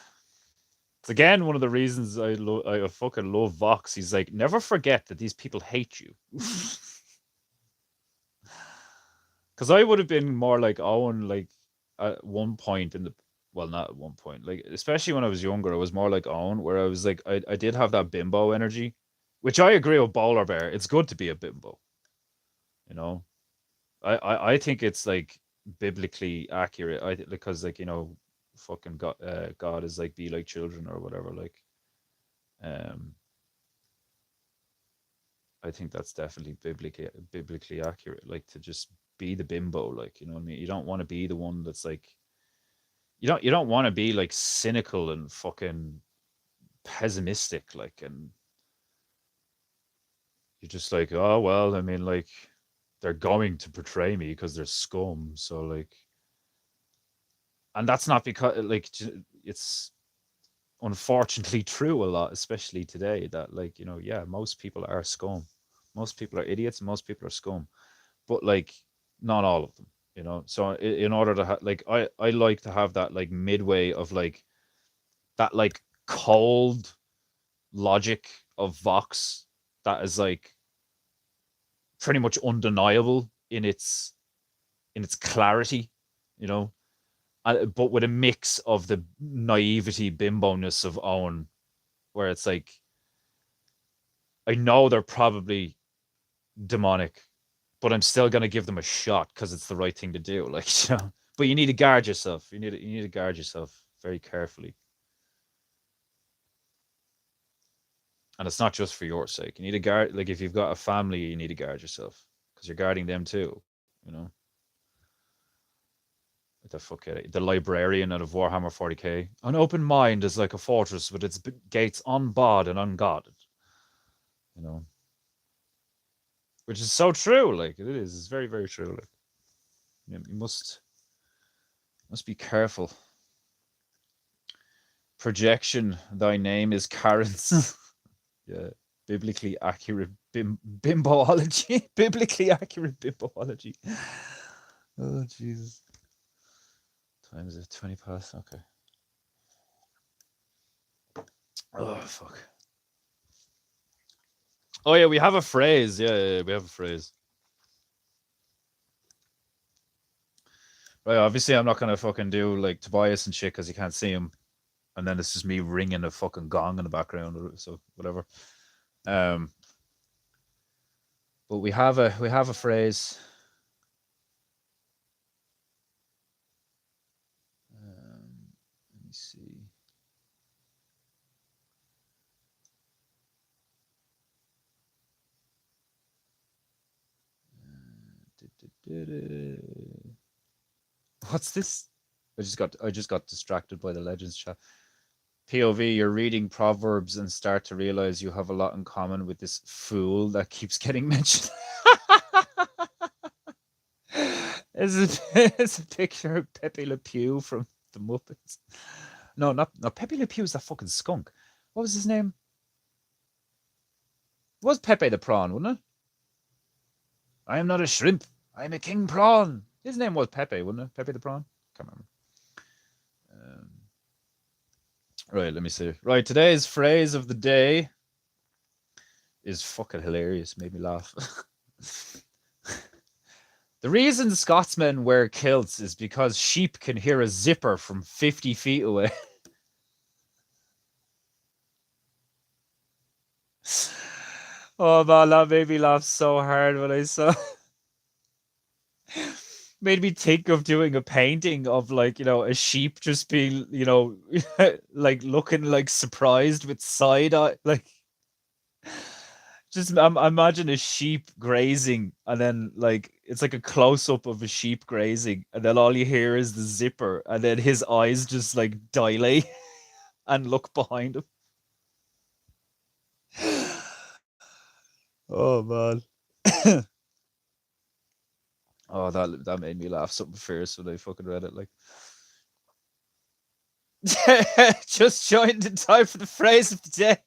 again one of the reasons I fucking love Vox. He's like, never forget that these people hate you. Because I would have been more like Owen, like at one point in the, well, not at one point, like especially when I was younger, I was more like Owen, where I was like, I did have that bimbo energy, which I agree with Bowler Bear. It's good to be a bimbo, you know. I think it's like biblically accurate. Because like fucking God is like be like children or whatever. Like, um, I think that's definitely biblically accurate. Like to just be the bimbo, like what I mean. You don't want to be the one that's like you don't want to be like cynical and fucking pessimistic, like, and you're just like, oh well, I mean, like they're going to portray me because they're scum, so like, and that's not because like it's unfortunately true a lot, especially today, that like yeah, most people are scum, most people are idiots, and most people are scum, but like not all of them, so in order to like I like to have that like midway of like that like cold logic of Vox that is like pretty much undeniable in its clarity, you know, but with a mix of the naivety bimbo-ness of Owen, where it's like I know they're probably demonic, but I'm still gonna give them a shot because it's the right thing to do. Like, but you need to guard yourself. You need to guard yourself very carefully, and it's not just for your sake. You need to guard, like if you've got a family, you need to guard yourself because you're guarding them too. You know, what the fuck? The librarian out of Warhammer 40k. An open mind is like a fortress with its gates unbarred and unguarded. You know, which is so true. Like it is. It's very, very true. Like you must be careful. Projection. Thy name is Karen's. Yeah, biblically accurate bimboology. Biblically accurate bimboology. Oh Jesus. Time is it 20 past? Okay. Oh fuck. Oh yeah, we have a phrase. Yeah, we have a phrase. Right, obviously I'm not gonna fucking do like Tobias and shit because you can't see him, and then it's just me ringing a fucking gong in the background, so whatever. Um, but we have a phrase. Let me see. What's this? I just got distracted by the Legends chat. POV, you're reading Proverbs and start to realize you have a lot in common with this fool that keeps getting mentioned. It's a picture of Pepe Le Pew from the Muppets. No, not Pepe Le Pew is that fucking skunk. What was his name? It was Pepe the Prawn, wasn't it? I am not a shrimp. I am a king prawn. His name was Pepe, wasn't it? Pepe the Prawn? Can't remember. Um, right, let me see. Right, today's phrase of the day is fucking hilarious. Made me laugh. The reason Scotsmen wear kilts is because sheep can hear a zipper from 50 feet away. Oh man, that made me laugh so hard when I saw. Made me think of doing a painting of like a sheep just being like looking like surprised with side eye, like just imagine a sheep grazing and then like it's like a close up of a sheep grazing and then all you hear is the zipper and then his eyes just like dilate and look behind him. Oh man. Oh, that made me laugh something fierce when I fucking read it. Like, just joined in time for the phrase of the day.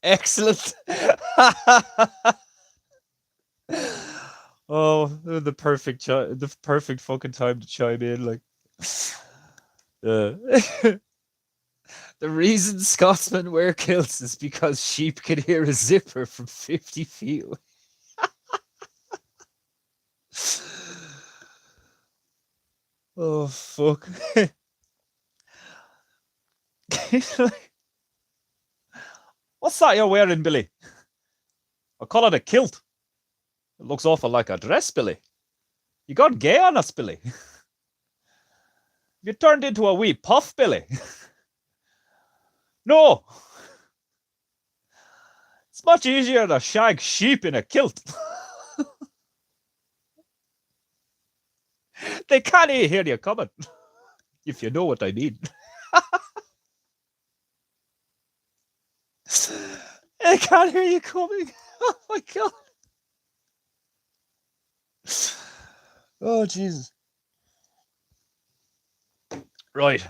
Excellent. Oh, the perfect fucking time to chime in. Like, the reason Scotsmen wear kilts is because sheep can hear a zipper from 50 feet away. Oh fuck. What's that you're wearing, Billy? I call it a kilt. It looks awful like a dress, Billy. You got gay on us, Billy. You turned into a wee puff, Billy. No. It's much easier to shag sheep in a kilt. They can't hear you coming, if you know what I mean. They can't hear you coming. Oh my god. Oh Jesus. Right.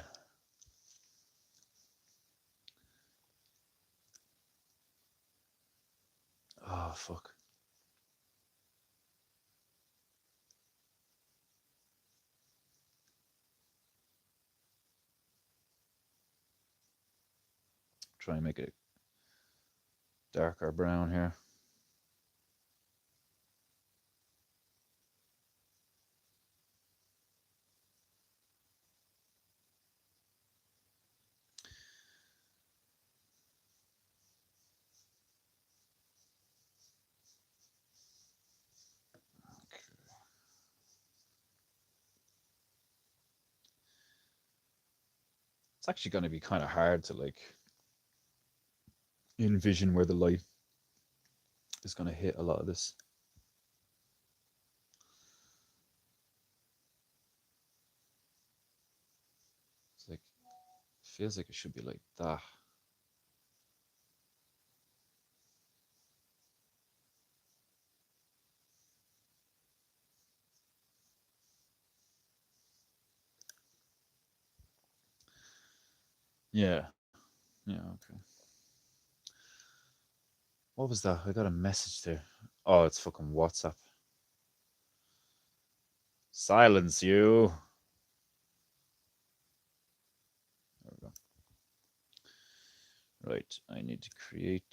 Oh fuck. Try and make it darker brown here. It's actually going to be kind of hard to like envision where the light is going to hit a lot of this. It's like, feels like it should be like that. Yeah. Yeah, okay. What was that? I got a message there. Oh, it's fucking WhatsApp. Silence you. There we go. Right, I need to create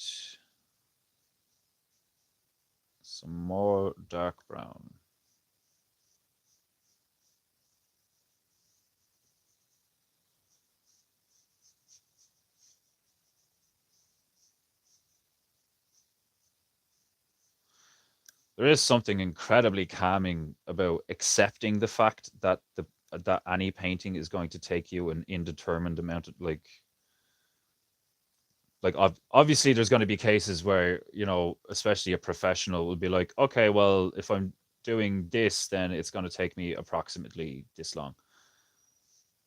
some more dark brown. There is something incredibly calming about accepting the fact that that any painting is going to take you an indeterminate amount of like obviously there's going to be cases where especially a professional will be like, okay, well, if I'm doing this, then it's going to take me approximately this long.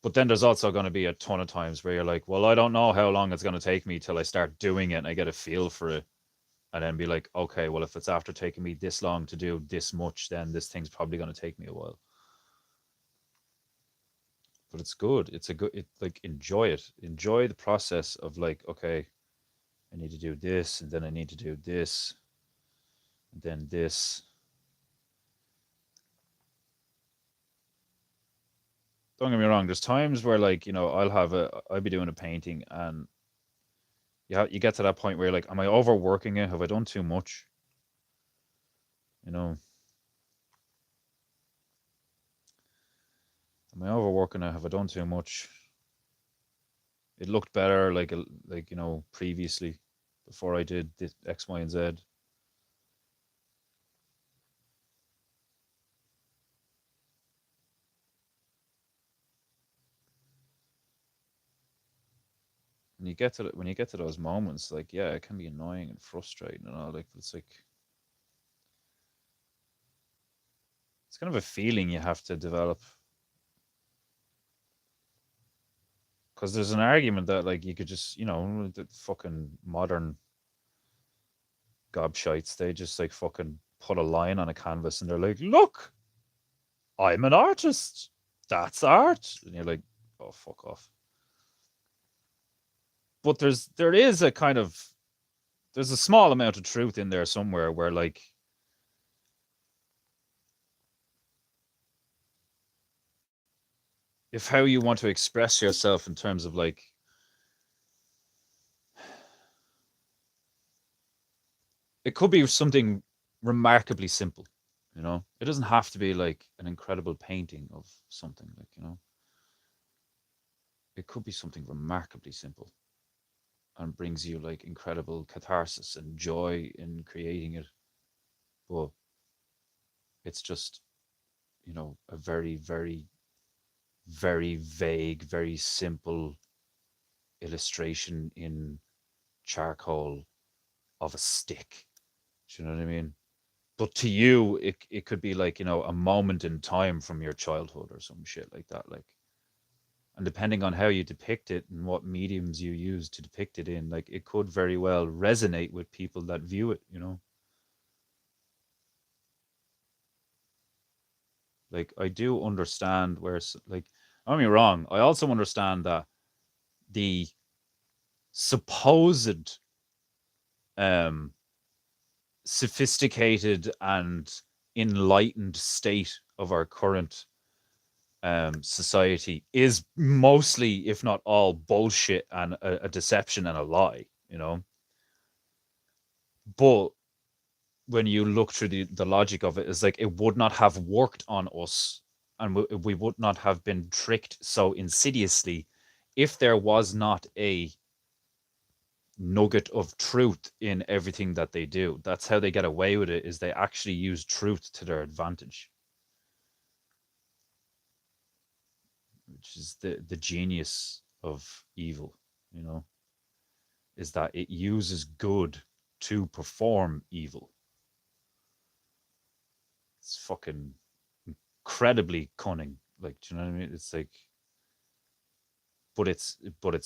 But then there's also going to be a ton of times where you're like, well, I don't know how long it's going to take me till I start doing it and I get a feel for it, and then be like, okay, well, if it's after taking me this long to do this much, then this thing's probably going to take me a while. but it's good. It's a good. It like enjoy it. Enjoy the process of like, okay, I need to do this, and then I need to do this, and then this. Don't get me wrong. There's times where like I'll be doing a painting, and you get to that point where you're like, am I overworking it? Have I done too much? You know, am I overworking it? Have I done too much? It looked better like previously before I did this X, Y, and Z. When you get to those moments, like yeah, it can be annoying and frustrating and all. Like it's like it's kind of a feeling you have to develop because there's an argument that like you could just the fucking modern gobshites, they just like fucking put a line on a canvas and they're like, look, I'm an artist. That's art. And you're like, oh fuck off. But there is a kind of there's a small amount of truth in there somewhere where like if how you want to express yourself in terms of like it could be something remarkably simple, it doesn't have to be like an incredible painting of something, like it could be something remarkably simple and brings you like incredible catharsis and joy in creating it, but it's just a very very very vague, very simple illustration in charcoal of a stick. Do you know what I mean? But to you, it could be like, a moment in time from your childhood or some shit like that. Like, and depending on how you depict it and what mediums you use to depict it in, like, it could very well resonate with people that view it. Like, I do understand where, like, don't get me wrong, I also understand that the supposed um sophisticated and enlightened state of our current society is mostly, if not all, bullshit and a deception and a lie, But when you look through the logic of it, it's like it would not have worked on us and we would not have been tricked so insidiously if there was not a nugget of truth in everything that they do. That's how they get away with it, is they actually use truth to their advantage, which is the genius of evil, you know, is that it uses good to perform evil. It's fucking incredibly cunning. Like, do you know what I mean? It's like, but it's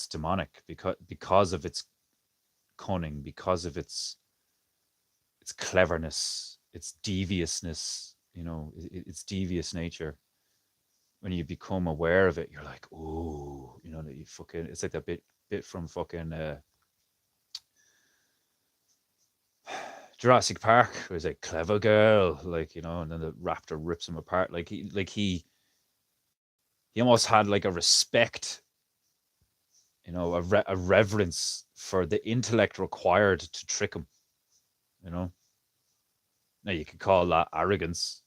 demonic because of its cunning, because of its cleverness, its deviousness, its devious nature. When you become aware of it, you're like, ooh, that you fucking. It's like that bit from fucking Jurassic Park, where he's like, clever girl, like, and then the raptor rips him apart. He almost had like a respect, a reverence for the intellect required to trick him. You know, now you could call that arrogance,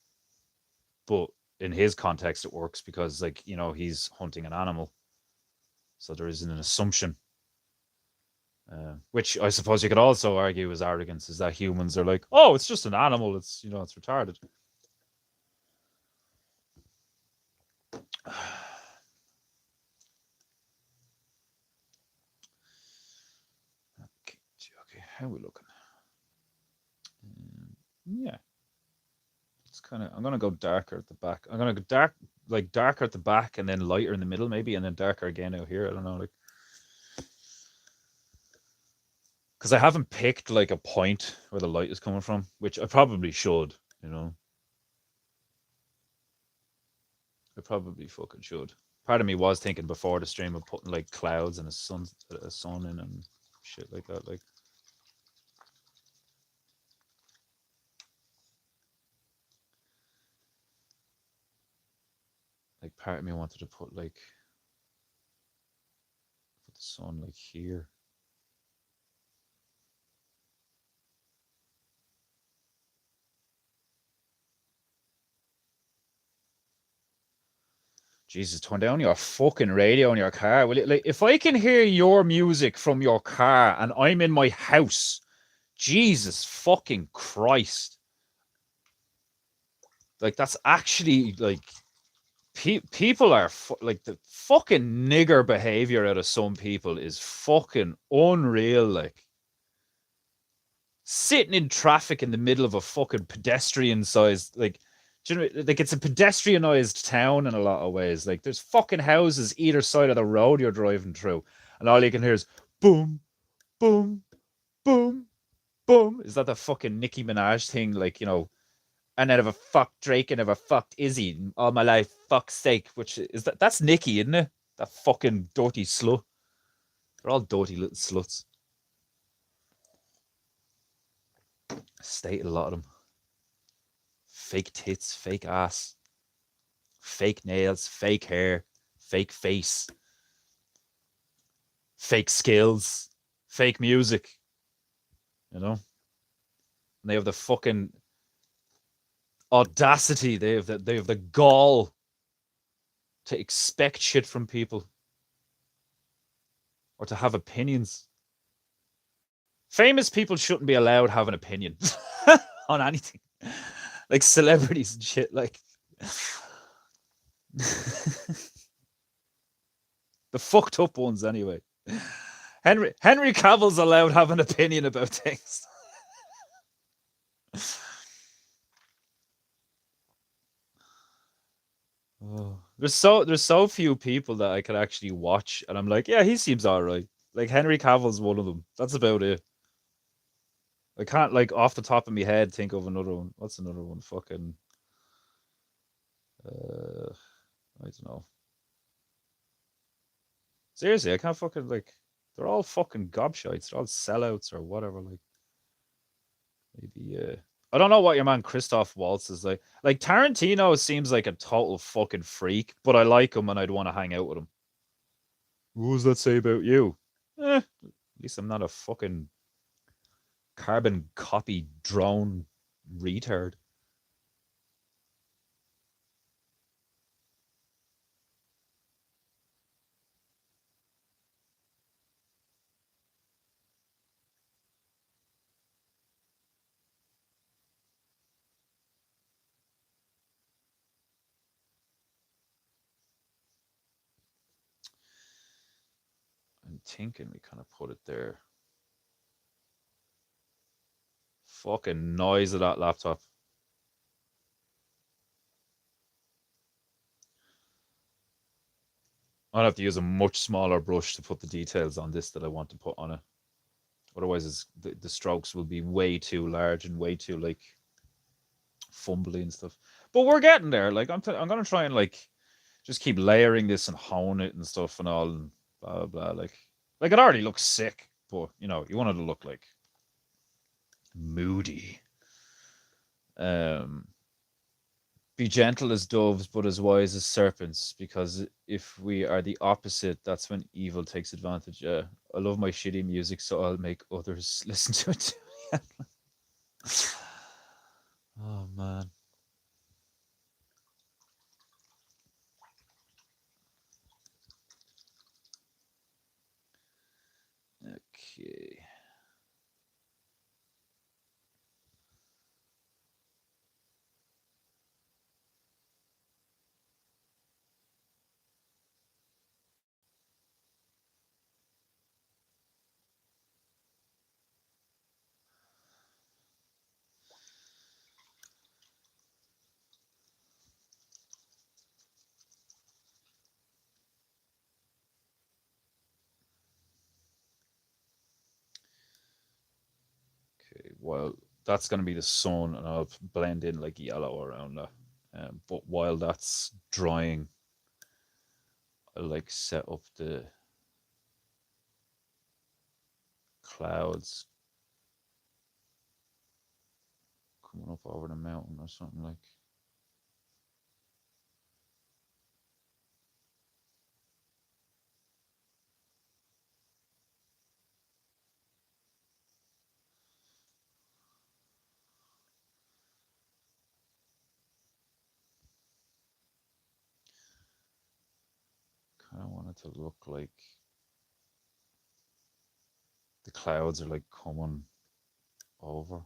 but in his context, it works because, like, he's hunting an animal, so there isn't an assumption. Which I suppose you could also argue is arrogance, is that humans are like, oh, it's just an animal. It's retarded. Okay, how are we looking? Yeah, it's kind of. I'm gonna go darker at the back. I'm gonna go darker at the back, and then lighter in the middle, maybe, and then darker again out here. I don't know, like, because I haven't picked like a point where the light is coming from, which I probably should. I probably fucking should. Part of me was thinking before the stream of putting like clouds and a sun in and shit like that. Like part of me wanted to put the sun like here. Jesus, turn down your fucking radio in your car. Will you? Like, if I can hear your music from your car and I'm in my house, Jesus fucking Christ. Like, that's actually like people are like the fucking nigger behavior out of some people is fucking unreal. Like, sitting in traffic in the middle of a fucking pedestrian sized like like it's a pedestrianized town in a lot of ways. Like there's fucking houses either side of the road you're driving through, and all you can hear is boom, boom, boom, boom. Is that the fucking Nicki Minaj thing? Like, I never fucked Drake and never fucked Izzy all my life, fuck's sake. Which is that's Nicki, isn't it? That fucking dirty slut. They're all dirty little sluts. State a lot of them. Fake tits, fake ass, fake nails, fake hair, fake face, fake skills, fake music. And they have the fucking audacity. They have the gall to expect shit from people or to have opinions. Famous people shouldn't be allowed have an opinion on anything. Like celebrities and shit. Like the fucked up ones anyway. Henry Cavill's allowed have an opinion about things. Oh, there's so few people that I could actually watch, and I'm like, yeah, he seems all right. Like Henry Cavill's one of them. That's about it. I can't like off the top of my head think of another one. What's another one? Fucking I don't know. Seriously, I can't fucking like. They're all fucking gobshites. They're all sellouts or whatever. Like maybe I don't know what your man Christoph Waltz is like. Like Tarantino seems like a total fucking freak, but I like him and I'd want to hang out with him. What does that say about you? At least I'm not a fucking carbon copy drone retard. I'm thinking we kind of put it there. Fucking noise of that laptop. I'll have to use a much smaller brush to put the details on this that I want to put on it. Otherwise, the strokes will be way too large and way too like fumbly and stuff. But we're getting there. Like I'm gonna try and like just keep layering this and hone it and stuff and all and blah blah blah. Like it already looks sick, but you want it to look like moody. Um, be gentle as doves, but as wise as serpents. Because if we are the opposite, that's when evil takes advantage. I love my shitty music, so I'll make others listen to it too. Oh man. Okay. Okay. Well, that's going to be the sun, and I'll blend in like yellow around that. But while that's drying, I'll like set up the clouds coming up over the mountain or something like. Kind of want it to look like the clouds are like coming over.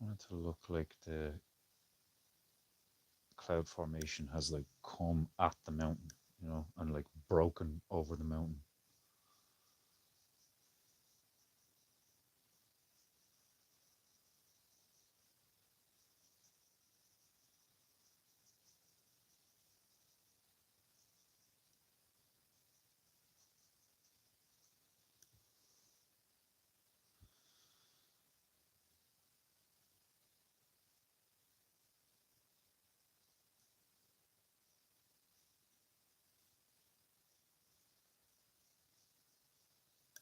I want it to look like the cloud formation has like come at the mountain, and like broken over the mountain.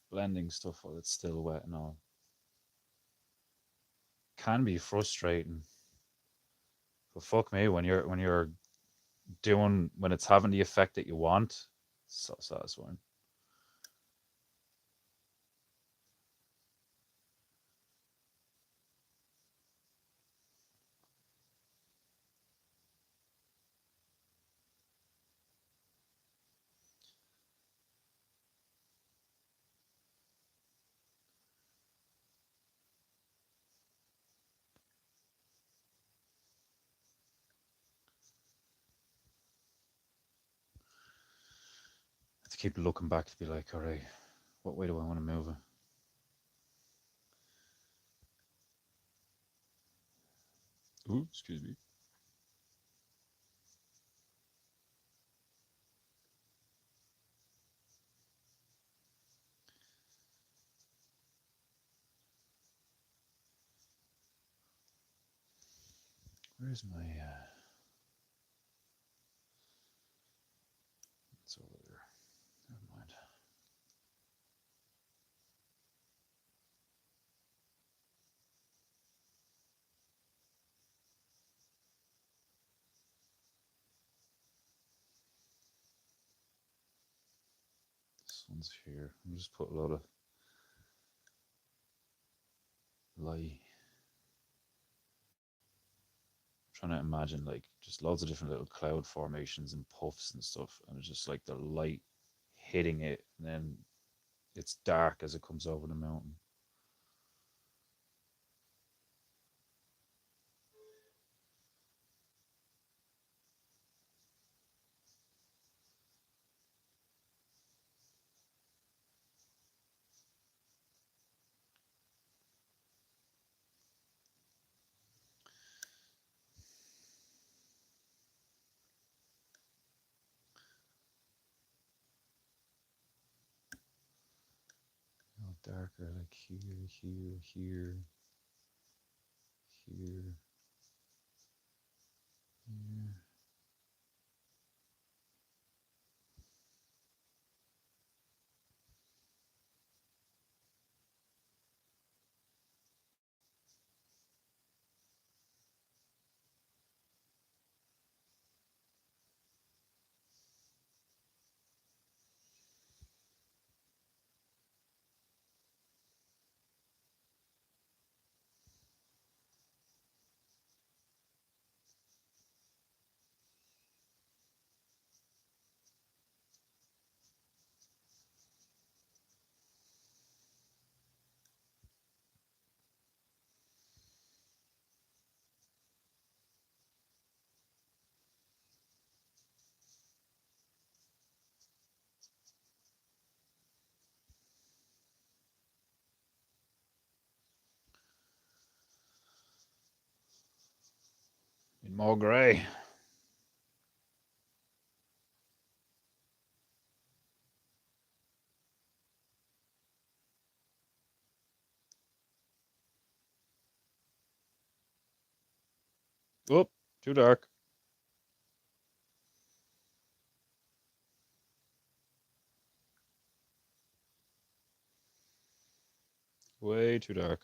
Blending stuff while it's still wet and all can be frustrating. But fuck me, when you're doing when it's having the effect that you want, it's so satisfying. To keep looking back to be like, all right, what way do I want to move it? Ooh, excuse me. Where's my it's over there. Never mind. This one's here. I'll just put a lot of light. Trying to imagine like just loads of different little cloud formations and puffs and stuff, and it's just like the light hitting it, and then it's dark as it comes over the mountain. Darker, like here, here, here, here, here. In more grey. Oh, too dark. Way too dark.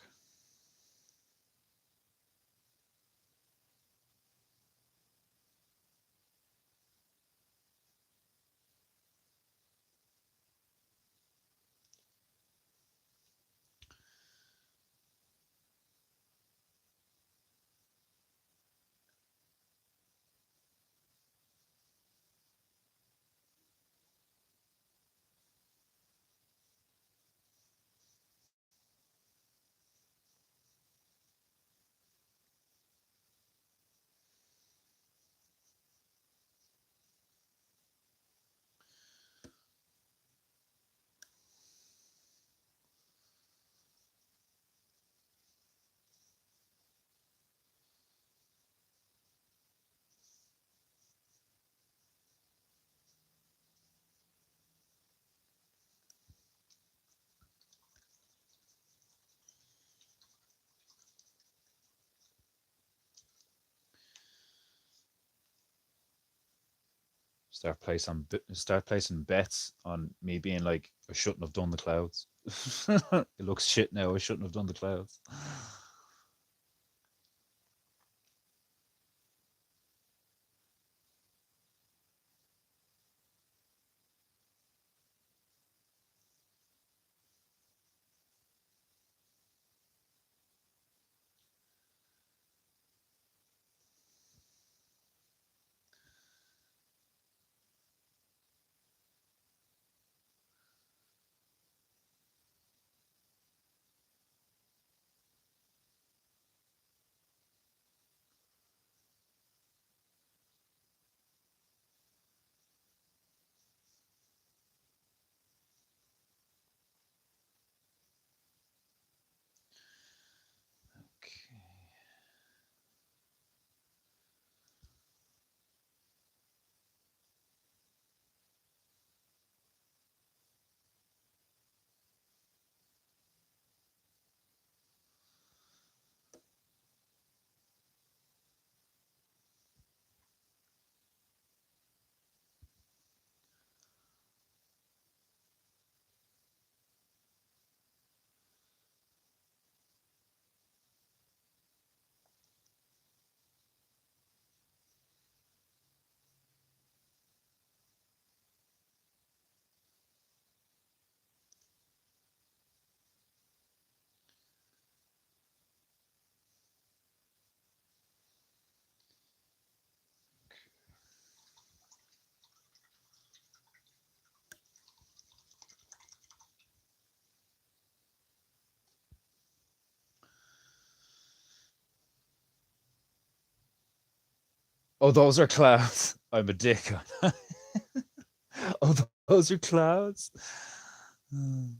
Start placing bets on me being like, I shouldn't have done the clouds. It looks shit now. I shouldn't have done the clouds. Oh, those are clouds. I'm a dick. Oh, those are clouds. Hmm.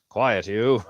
Quiet, you.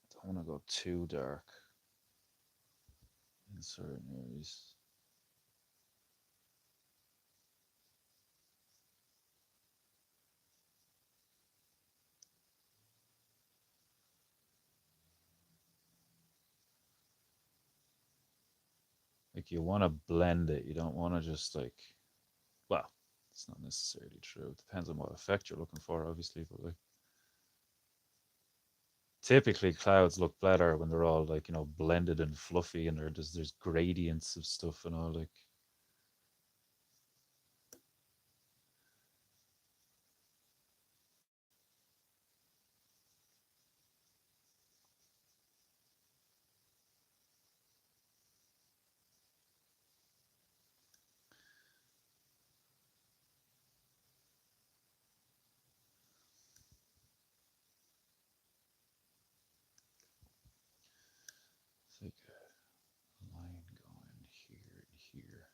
I don't want to go too dark in certain areas. Like you want to blend it. You don't want to just like, well, it's not necessarily true. It depends on what effect you're looking for, obviously. But like, typically clouds look better when they're all like blended and fluffy, and there's gradients of stuff and all like. It's like a line going here and here.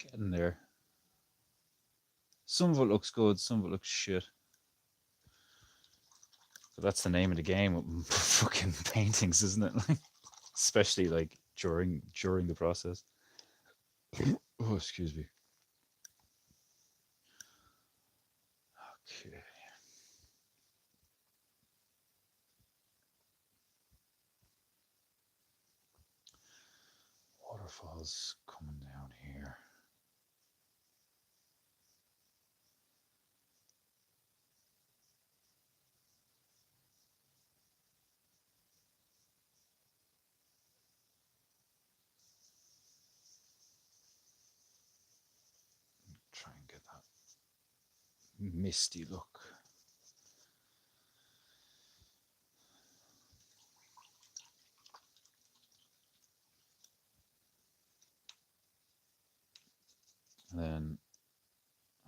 Getting there. Some of it looks good, some of it looks shit. But that's the name of the game with fucking paintings, isn't it? Like, especially like during the process. Oh, excuse me. Okay. Waterfalls coming down here. misty look. And then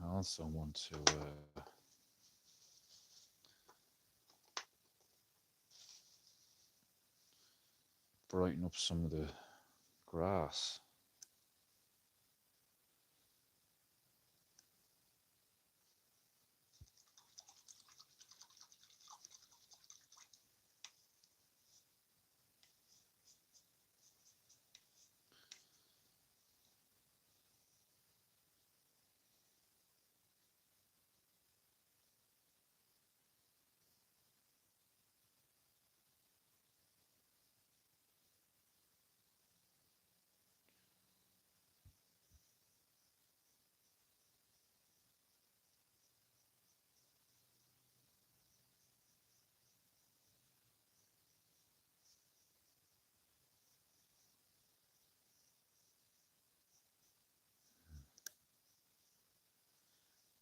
I also want to brighten up some of the grass.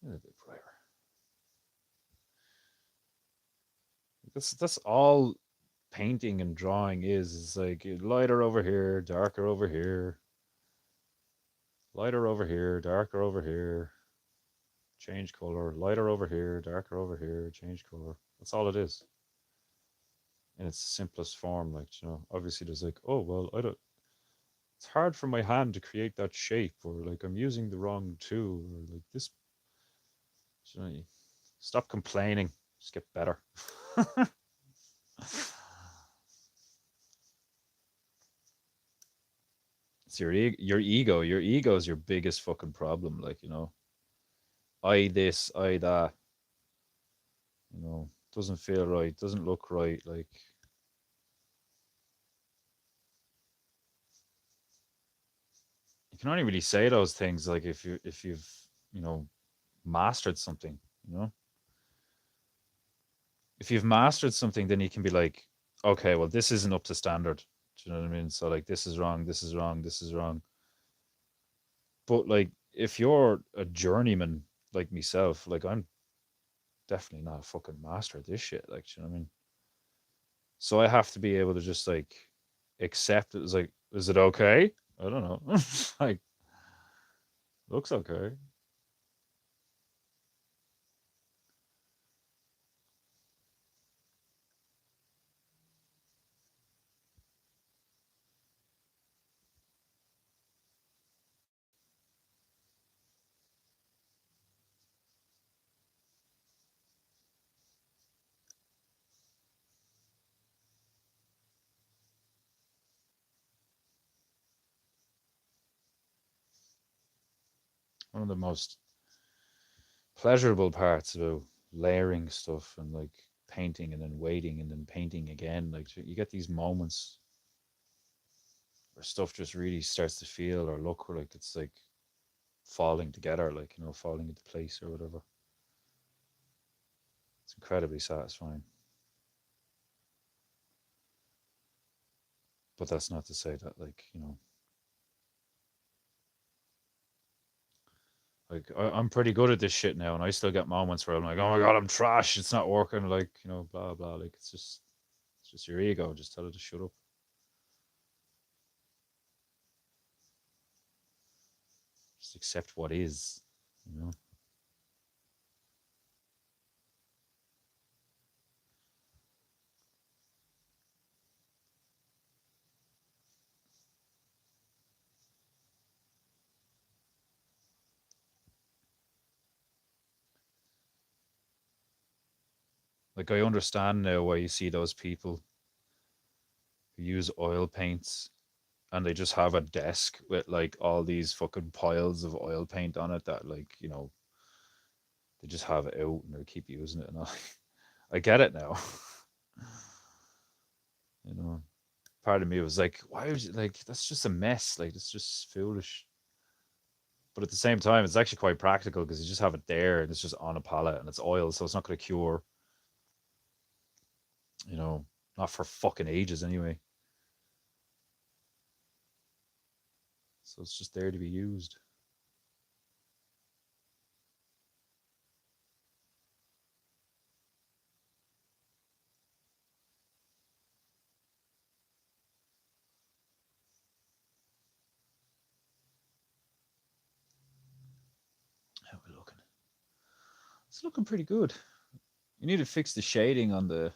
A little bit brighter. That's all painting and drawing is. It's like lighter over here, darker over here, lighter over here, darker over here, change color, lighter over here, darker over here, change color. That's all it is in its simplest form. Like, obviously there's like, oh, well, I don't, it's hard for my hand to create that shape, or like I'm using the wrong tool, or like this. Stop complaining, just get better. It's your ego is your biggest fucking problem. Like, I this, I that, doesn't feel right, doesn't look right. Like, you can only really say those things like if you've, you know, mastered something, you know? If you've mastered something, then you can be like, okay, well, this isn't up to standard. Do you know what I mean? So like this is wrong, this is wrong, this is wrong. But like if you're a journeyman like myself, like I'm definitely not a fucking master at this shit. Like, do you know what I mean? So I have to be able to just like accept it. It's like, is it okay? I don't know. Like, looks okay. One of the most pleasurable parts about layering stuff and like painting and then waiting and then painting again, like you get these moments where stuff just really starts to feel or look like it's like falling together, like, falling into place or whatever. It's incredibly satisfying. But that's not to say that, like, like I'm pretty good at this shit now, and I still get moments where I'm like, oh my god, I'm trash. It's not working. Like, blah blah. Like, it's just your ego. Just tell it to shut up. Just accept what is. You know. Like, I understand now why you see those people who use oil paints and they just have a desk with like all these fucking piles of oil paint on it that, like, they just have it out and they keep using it, and I get it now. you know, Part of me was like, why would you, like, that's just a mess. Like, it's just foolish. But at the same time, it's actually quite practical because you just have it there and it's just on a pallet and it's oil, so it's not going to cure, you know, not for fucking ages anyway. So it's just there to be used. it looking? It's looking pretty good. You need to fix the shading on the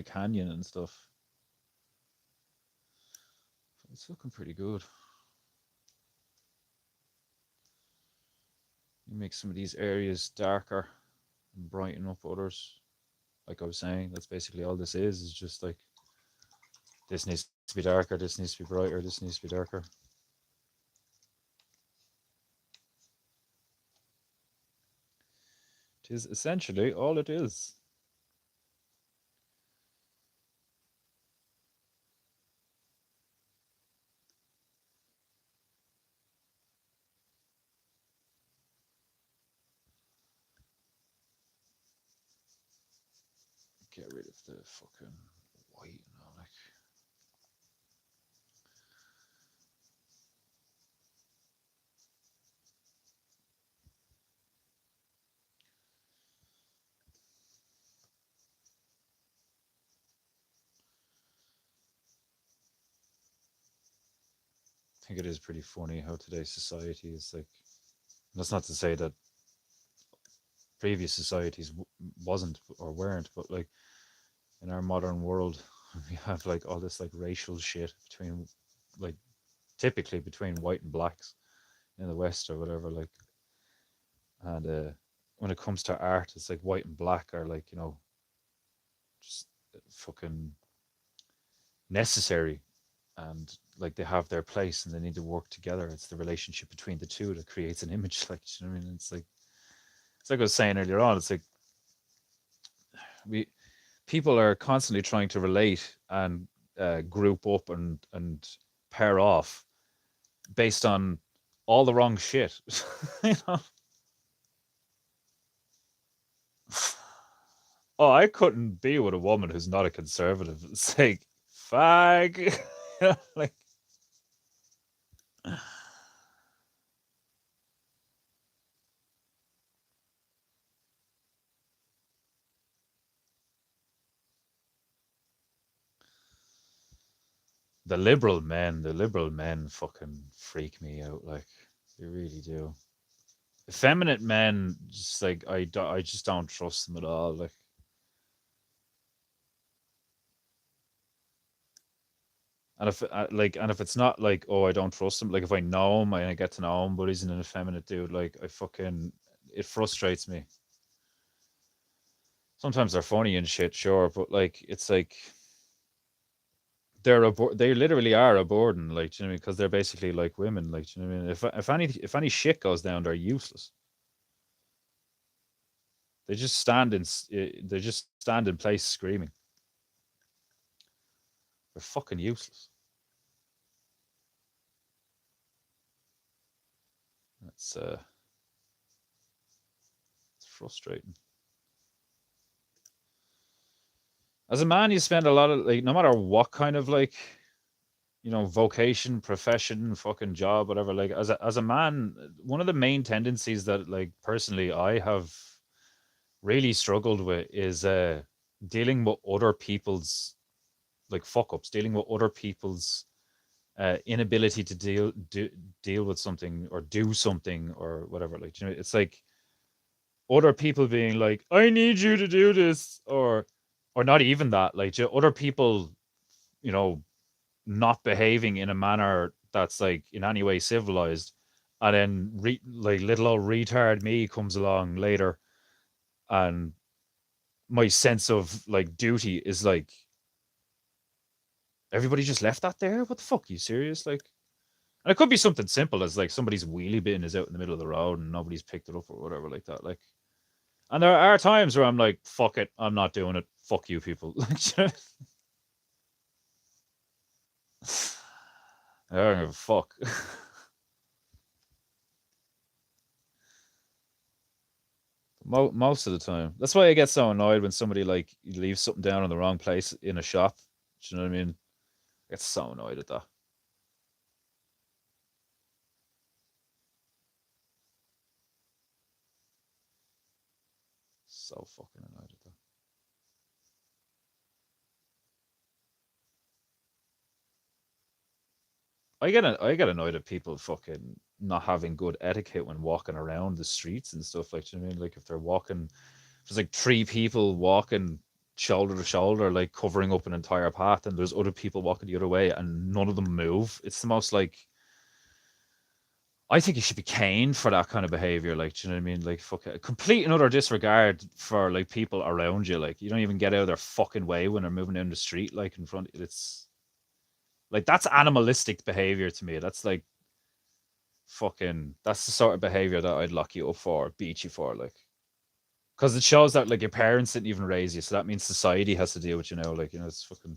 canyon and stuff. It's looking pretty good. You make some of these areas darker and brighten up others. Like I was saying, that's basically all this is just like this needs to be darker, this needs to be brighter, this needs to be darker. It is essentially all it is. Get rid of the fucking white and all like. I think it is pretty funny how today's society is like. That's not to say that previous societies wasn't or weren't, but like in our modern world, we have like all this like racial shit between like typically between white and blacks in the West or whatever. Like, and when it comes to art, it's like white and black are like just fucking necessary, and like they have their place and they need to work together. It's the relationship between the two that creates an image. Like, you know what I mean? It's like I was saying earlier on. It's like we people are constantly trying to relate and group up and pair off based on all the wrong shit. you know? Oh, I couldn't be with a woman who's not a conservative. It's like, fag. like, the liberal men fucking freak me out. Like, they really do. Effeminate men, just like, I just don't trust them at all. Like, and if it's not like, oh, I don't trust him. Like, if I know him and I get to know him, but he's an effeminate dude, like, it frustrates me. Sometimes they're funny and shit, sure, but like, it's like they literally are a burden, like, do you know what I mean? Because they're basically like women, like, do you know what I mean? If any shit goes down, they're useless. They just stand in place screaming. They're fucking useless. It's uh, it's frustrating. As a man, you spend a lot of like, no matter what kind of like, vocation, profession, fucking job, whatever. Like, as a man, one of the main tendencies that like personally I have really struggled with is dealing with other people's like fuck ups, dealing with other people's inability to deal with something or do something or whatever. Like, it's like other people being like, "I need you to do this," or not even that. Like, other people, you know, not behaving in a manner that's like in any way civilized, and then like little old retard me comes along later, and my sense of like duty is like, everybody just left that there. What the fuck? Are you serious? Like, and it could be something simple as like somebody's wheelie bin is out in the middle of the road and nobody's picked it up or whatever like that. Like, and there are times where I'm like, fuck it, I'm not doing it. Fuck you, people. Like, I don't give a fuck. Most of the time. That's why I get so annoyed when somebody like leaves something down in the wrong place in a shop. Do you know what I mean? I get so annoyed at that. So fucking annoyed at that. I get annoyed at people fucking not having good etiquette when walking around the streets and stuff. Like, do you know what I mean? Like if they're walking, if there's like three people walking shoulder to shoulder, like covering up an entire path, and there's other people walking the other way, and none of them move. It's the most like I think you should be caned for that kind of behavior. Like, do you know what I mean? Like, fuck it. Complete and utter disregard for like people around you. Like, you don't even get out of their fucking way when they're moving down the street, like in front. It's like that's animalistic behavior to me. That's like fucking. That's the sort of behavior that I'd lock you up for, beat you for, like, because it shows that like your parents didn't even raise you, so that means society has to deal with you now. Like, you know, it's fucking.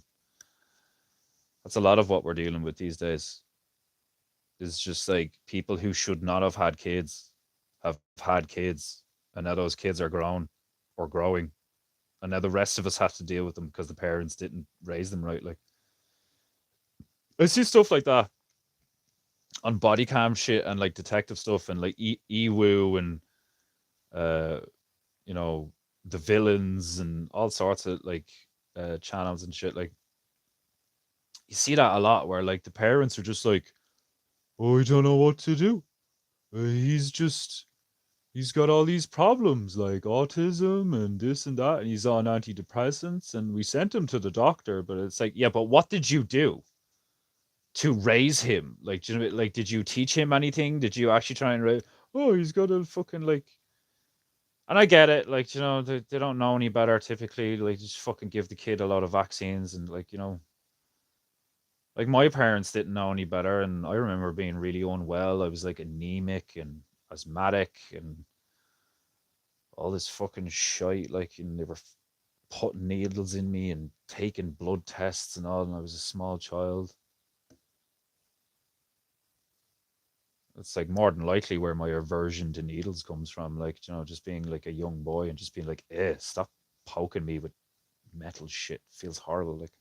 That's a lot of what we're dealing with these days. Is just like people who should not have had kids have had kids, and now those kids are grown or growing, and now the rest of us have to deal with them because the parents didn't raise them right. Like I see stuff like that on body cam shit and like detective stuff and like Ewu and uh you know the villains and all sorts of like channels and shit. Like you see that a lot where like the parents are just like, oh, I don't know what to do. He's just he's got all these problems like autism and this and that, and he's on antidepressants, and we sent him to the doctor. But it's like, yeah, but what did you do to raise him? Like, do you know, like, did you teach him anything? Did you actually try and raise? Oh, he's got a fucking like. And I get it, like, you know, they don't know any better typically. Like, just fucking give the kid a lot of vaccines and like, you know, like my parents didn't know any better, and I remember being really unwell. I was like anemic and asthmatic and all this fucking shite, like, and they were putting needles in me and taking blood tests and all, and I was a small child. It's like more than likely where my aversion to needles comes from, like, you know, just being like a young boy and just being like, stop poking me with metal shit. Feels horrible. Like,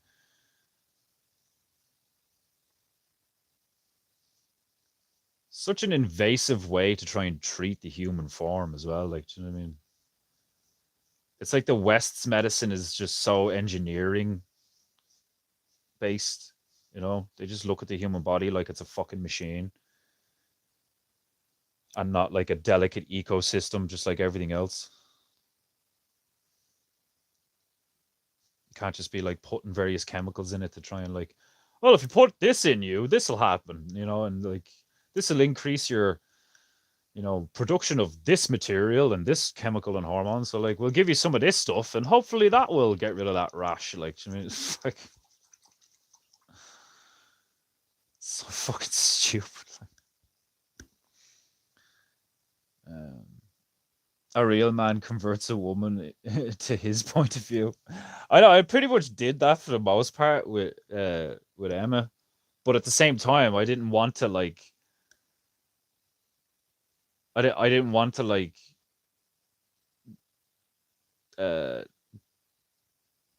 such an invasive way to try and treat the human form as well. Like, do you know what I mean? It's like the West's medicine is just so engineering based. You know, they just look at the human body like it's a fucking machine and not like a delicate ecosystem, just like everything else. You can't just be like putting various chemicals in it to try and like, well, if you put this in you, this will happen, you know, and like this will increase your, you know, production of this material and this chemical and hormone. So like, we'll give you some of this stuff, and hopefully that will get rid of that rash. Like, I mean, it's like so fucking stupid. Um, a real man converts a woman to his point of view. I know I pretty much did that for the most part with Emma, but at the same time, I didn't want to like I didn't want to like uh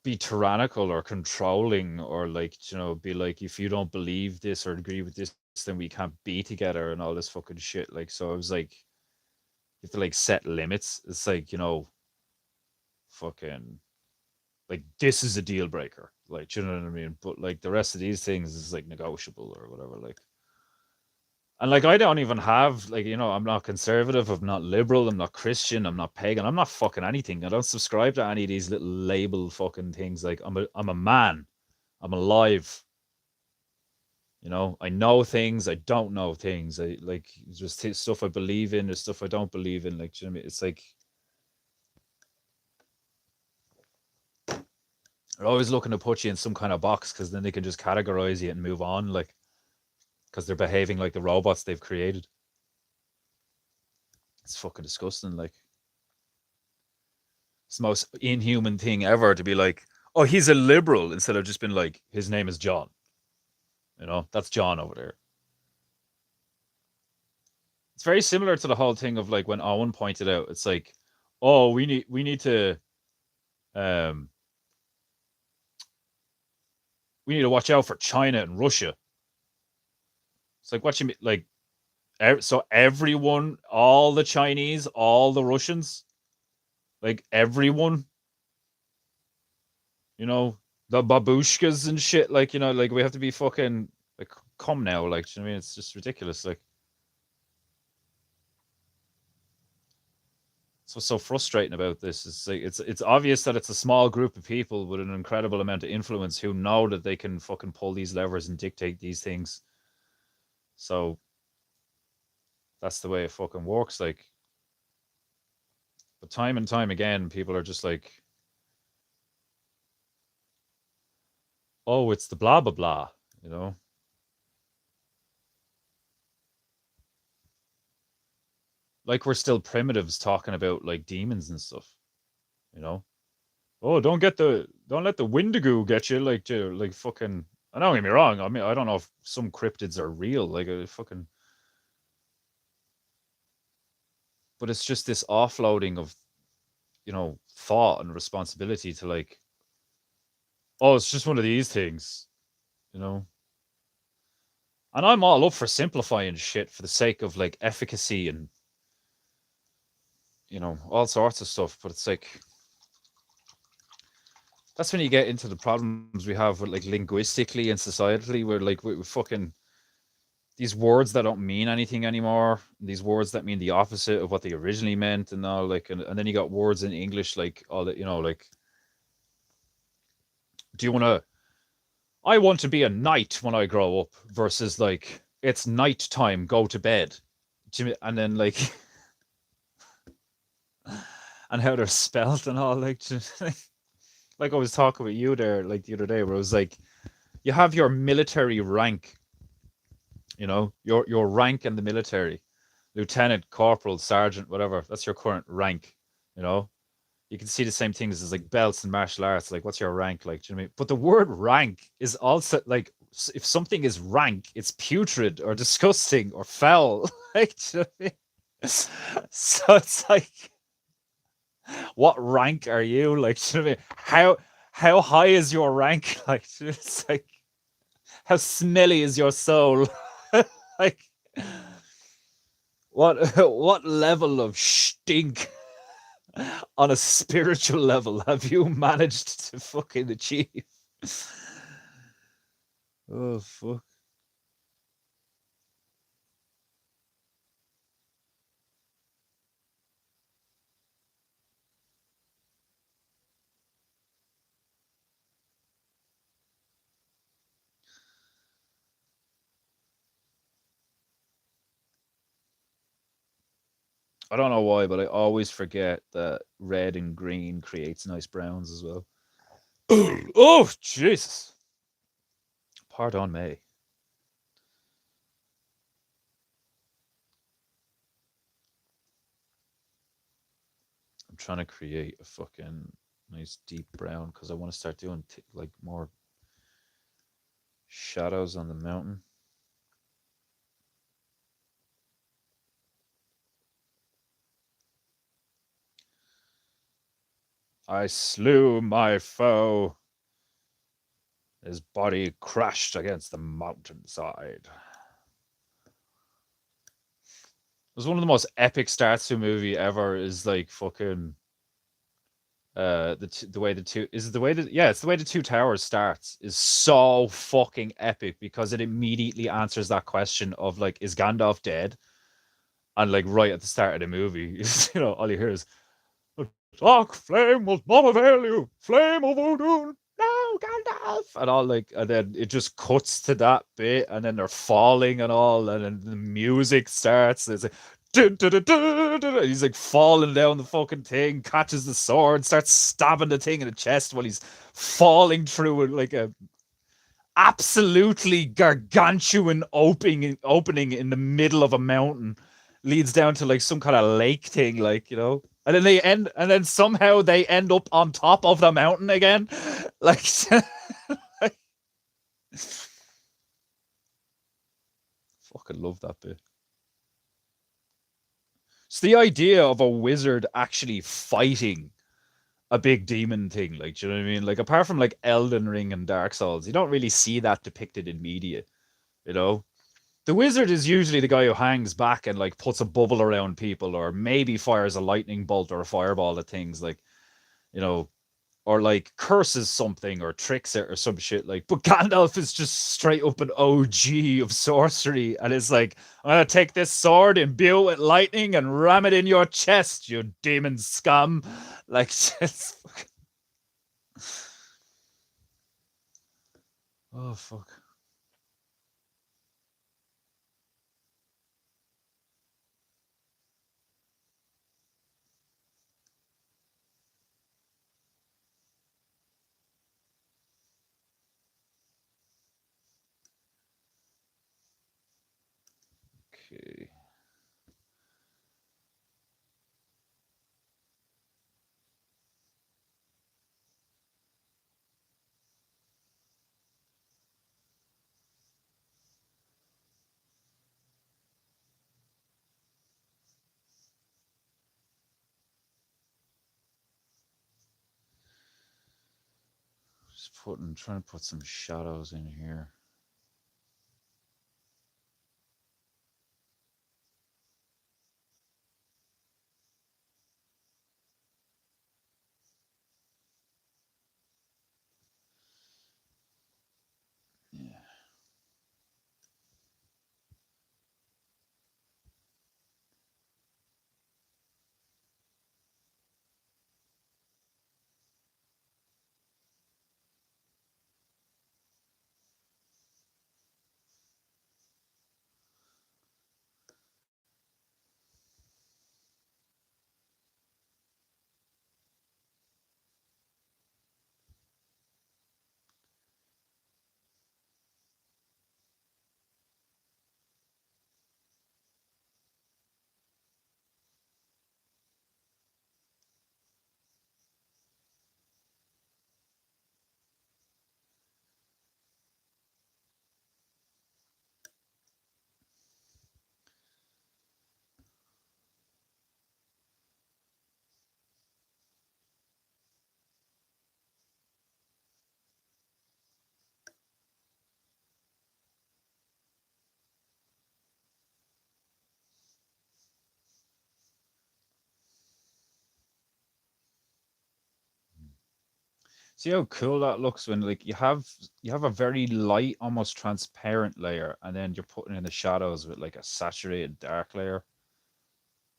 be tyrannical or controlling or like, you know, be like, if you don't believe this or agree with this, then we can't be together and all this fucking shit. Like, so I was like, you have to like set limits. It's like, you know, fucking like this is a deal breaker. Like, do you know what I mean? But like the rest of these things is like negotiable or whatever. Like, and like I don't even have like, you know, I'm not conservative, I'm not liberal, I'm not Christian, I'm not pagan, I'm not fucking anything. I don't subscribe to any of these little label fucking things. Like I'm a man. I'm alive. You know, I know things, I don't know things. I like just stuff I believe in, there's stuff I don't believe in. Like, do you know what I mean? It's like they're always looking to put you in some kind of box because then they can just categorize you and move on. Like, because they're behaving like the robots they've created. It's fucking disgusting. Like, it's the most inhuman thing ever to be like, oh, he's a liberal instead of just being like, his name is John. You know, that's John over there. It's very similar to the whole thing of like when Owen pointed out, it's like, oh, we need to um we need to watch out for China and Russia. It's like what you mean, like so everyone, all the Chinese, all the Russians, like everyone, you know, the babushkas and shit. Like, you know, like we have to be fucking like come now. Like, do you know what I mean? It's just ridiculous. Like, it's what's so frustrating about this is like it's obvious that it's a small group of people with an incredible amount of influence who know that they can fucking pull these levers and dictate these things. So that's the way it fucking works. Like, but time and time again, people are just like, oh, it's the blah blah blah, you know. Like we're still primitives talking about like demons and stuff, you know. Oh, don't let the Wendigo get you, like fucking. I don't get me wrong. I mean, I don't know if some cryptids are real, like a fucking, but it's just this offloading of thought and responsibility to like, oh, it's just one of these things, you know. And I'm all up for simplifying shit for the sake of like efficacy and all sorts of stuff, but it's like that's when you get into the problems we have with like linguistically and societally, where like we fucking these words that don't mean anything anymore, these words that mean the opposite of what they originally meant, and all like, and then you got words in English like all that, like, do you want to? I want to be a knight when I grow up, versus like it's night time, go to bed. And then like, and how they're spelled and all like. Like I was talking with you there like the other day, where it was like, you have your military rank, your rank in the military, lieutenant, corporal, sergeant, whatever. That's your current rank. You know, you can see the same things as like belts and martial arts. Like, what's your rank? Like, do you know what I mean? But the word rank is also like, if something is rank, it's putrid or disgusting or foul. Like, do you know what I mean? So it's like, what rank are you? Like, do you know what I mean? How high is your rank? Like, it's like, how smelly is your soul? Like, what level of stink on a spiritual level have you managed to fucking achieve? Oh fuck. I don't know why, but I always forget that red and green creates nice browns as well. Oh Jesus! Pardon me. I'm trying to create a fucking nice deep brown because I want to start doing like more shadows on the mountain. I slew my foe. His body crashed against the mountainside. It was one of the most epic starts to a movie ever. Is like fucking the way the two is the way that yeah, it's the way the two towers starts is so fucking epic because it immediately answers that question of like, is Gandalf dead? And like right at the start of the movie, all you hear is, dark flame will not avail you, flame of Odin, no, Gandalf, and all like, and then it just cuts to that bit, and then they're falling and all, and then the music starts. It's like, dun, dun, dun, dun, dun, dun. He's like falling down the fucking thing, catches the sword, starts stabbing the thing in the chest while he's falling through it like a absolutely gargantuan opening in the middle of a mountain, leads down to like some kind of lake thing, like, and then and then somehow they end up on top of the mountain again, like, like fucking love that bit. It's the idea of a wizard actually fighting a big demon thing, like, do you know what I mean? Like, apart from like Elden Ring and Dark Souls, you don't really see that depicted in media, you know? The wizard is usually the guy who hangs back and like puts a bubble around people, or maybe fires a lightning bolt or a fireball at things, like, you know, or like curses something or tricks it or some shit. Like, but Gandalf is just straight up an OG of sorcery, and it's like, I'm gonna take this sword, imbue it with lightning, and ram it in your chest, you demon scum. Like, just oh fuck. Okay. Just trying to put some shadows in here. Yeah. See how cool that looks when like you have a very light, almost transparent layer, and then you're putting in the shadows with like a saturated dark layer,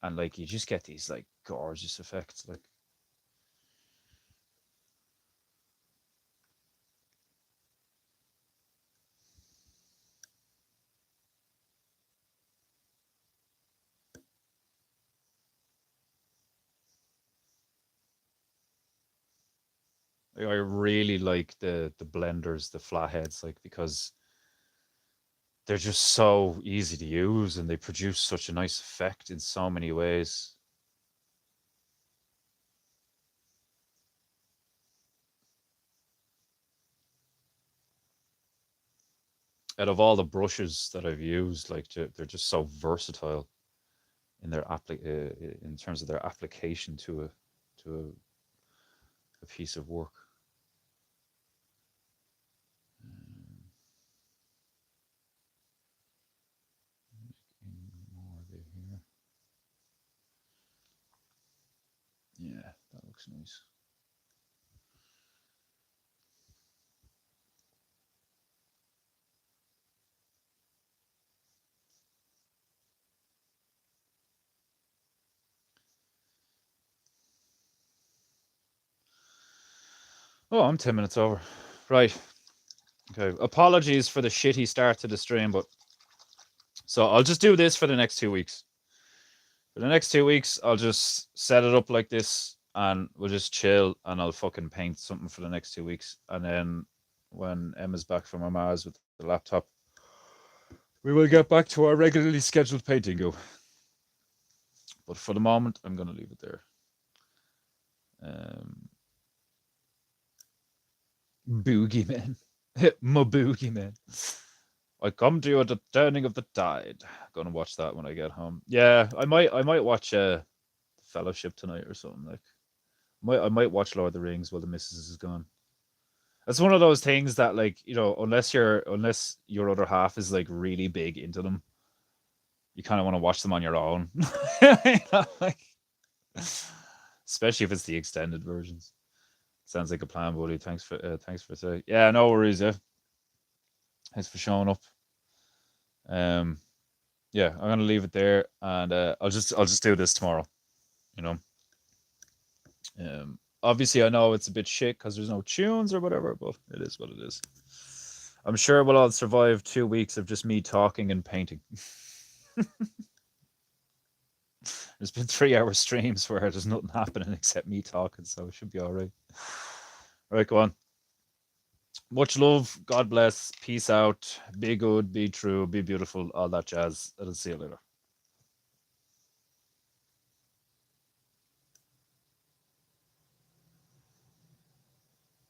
and like you just get these like gorgeous effects. Like I really like the blenders, the flatheads, like because they're just so easy to use and they produce such a nice effect in so many ways. Out of all the brushes that I've used, like they're just so versatile in in terms of their application to a piece of work. Um, more there here. Yeah, that looks nice. Oh, I'm 10 minutes over. Right. Okay. Apologies for the shitty start to the stream, but so I'll just do this for the next 2 weeks. For the next 2 weeks, I'll just set it up like this and we'll just chill and I'll fucking paint something for the next 2 weeks. And then when Emma's back from her Mars with the laptop, we will get back to our regularly scheduled painting go. But for the moment, I'm going to leave it there. Boogeyman. My boogeyman. I come to you at the turning of the tide. Gonna watch that when I get home. Yeah, I might watch Fellowship tonight or something. Like I might watch Lord of the Rings while the missus is gone. That's one of those things that like, unless your other half is like really big into them, you kind of want to watch them on your own. Like, especially if it's the extended versions. Sounds like a plan, buddy. Thanks for saying. Yeah, no worries. Yeah, thanks for showing up. Um, yeah, I'm gonna leave it there, and I'll just do this tomorrow. You know, obviously I know it's a bit shit because there's no tunes or whatever, but it is what it is. I'm sure we'll all survive 2 weeks of just me talking and painting. There's been 3 hour streams where there's nothing happening except me talking, so it should be all right. All right, go on. Much love. God bless. Peace out. Be good. Be true. Be beautiful. All that jazz. I'll see you later.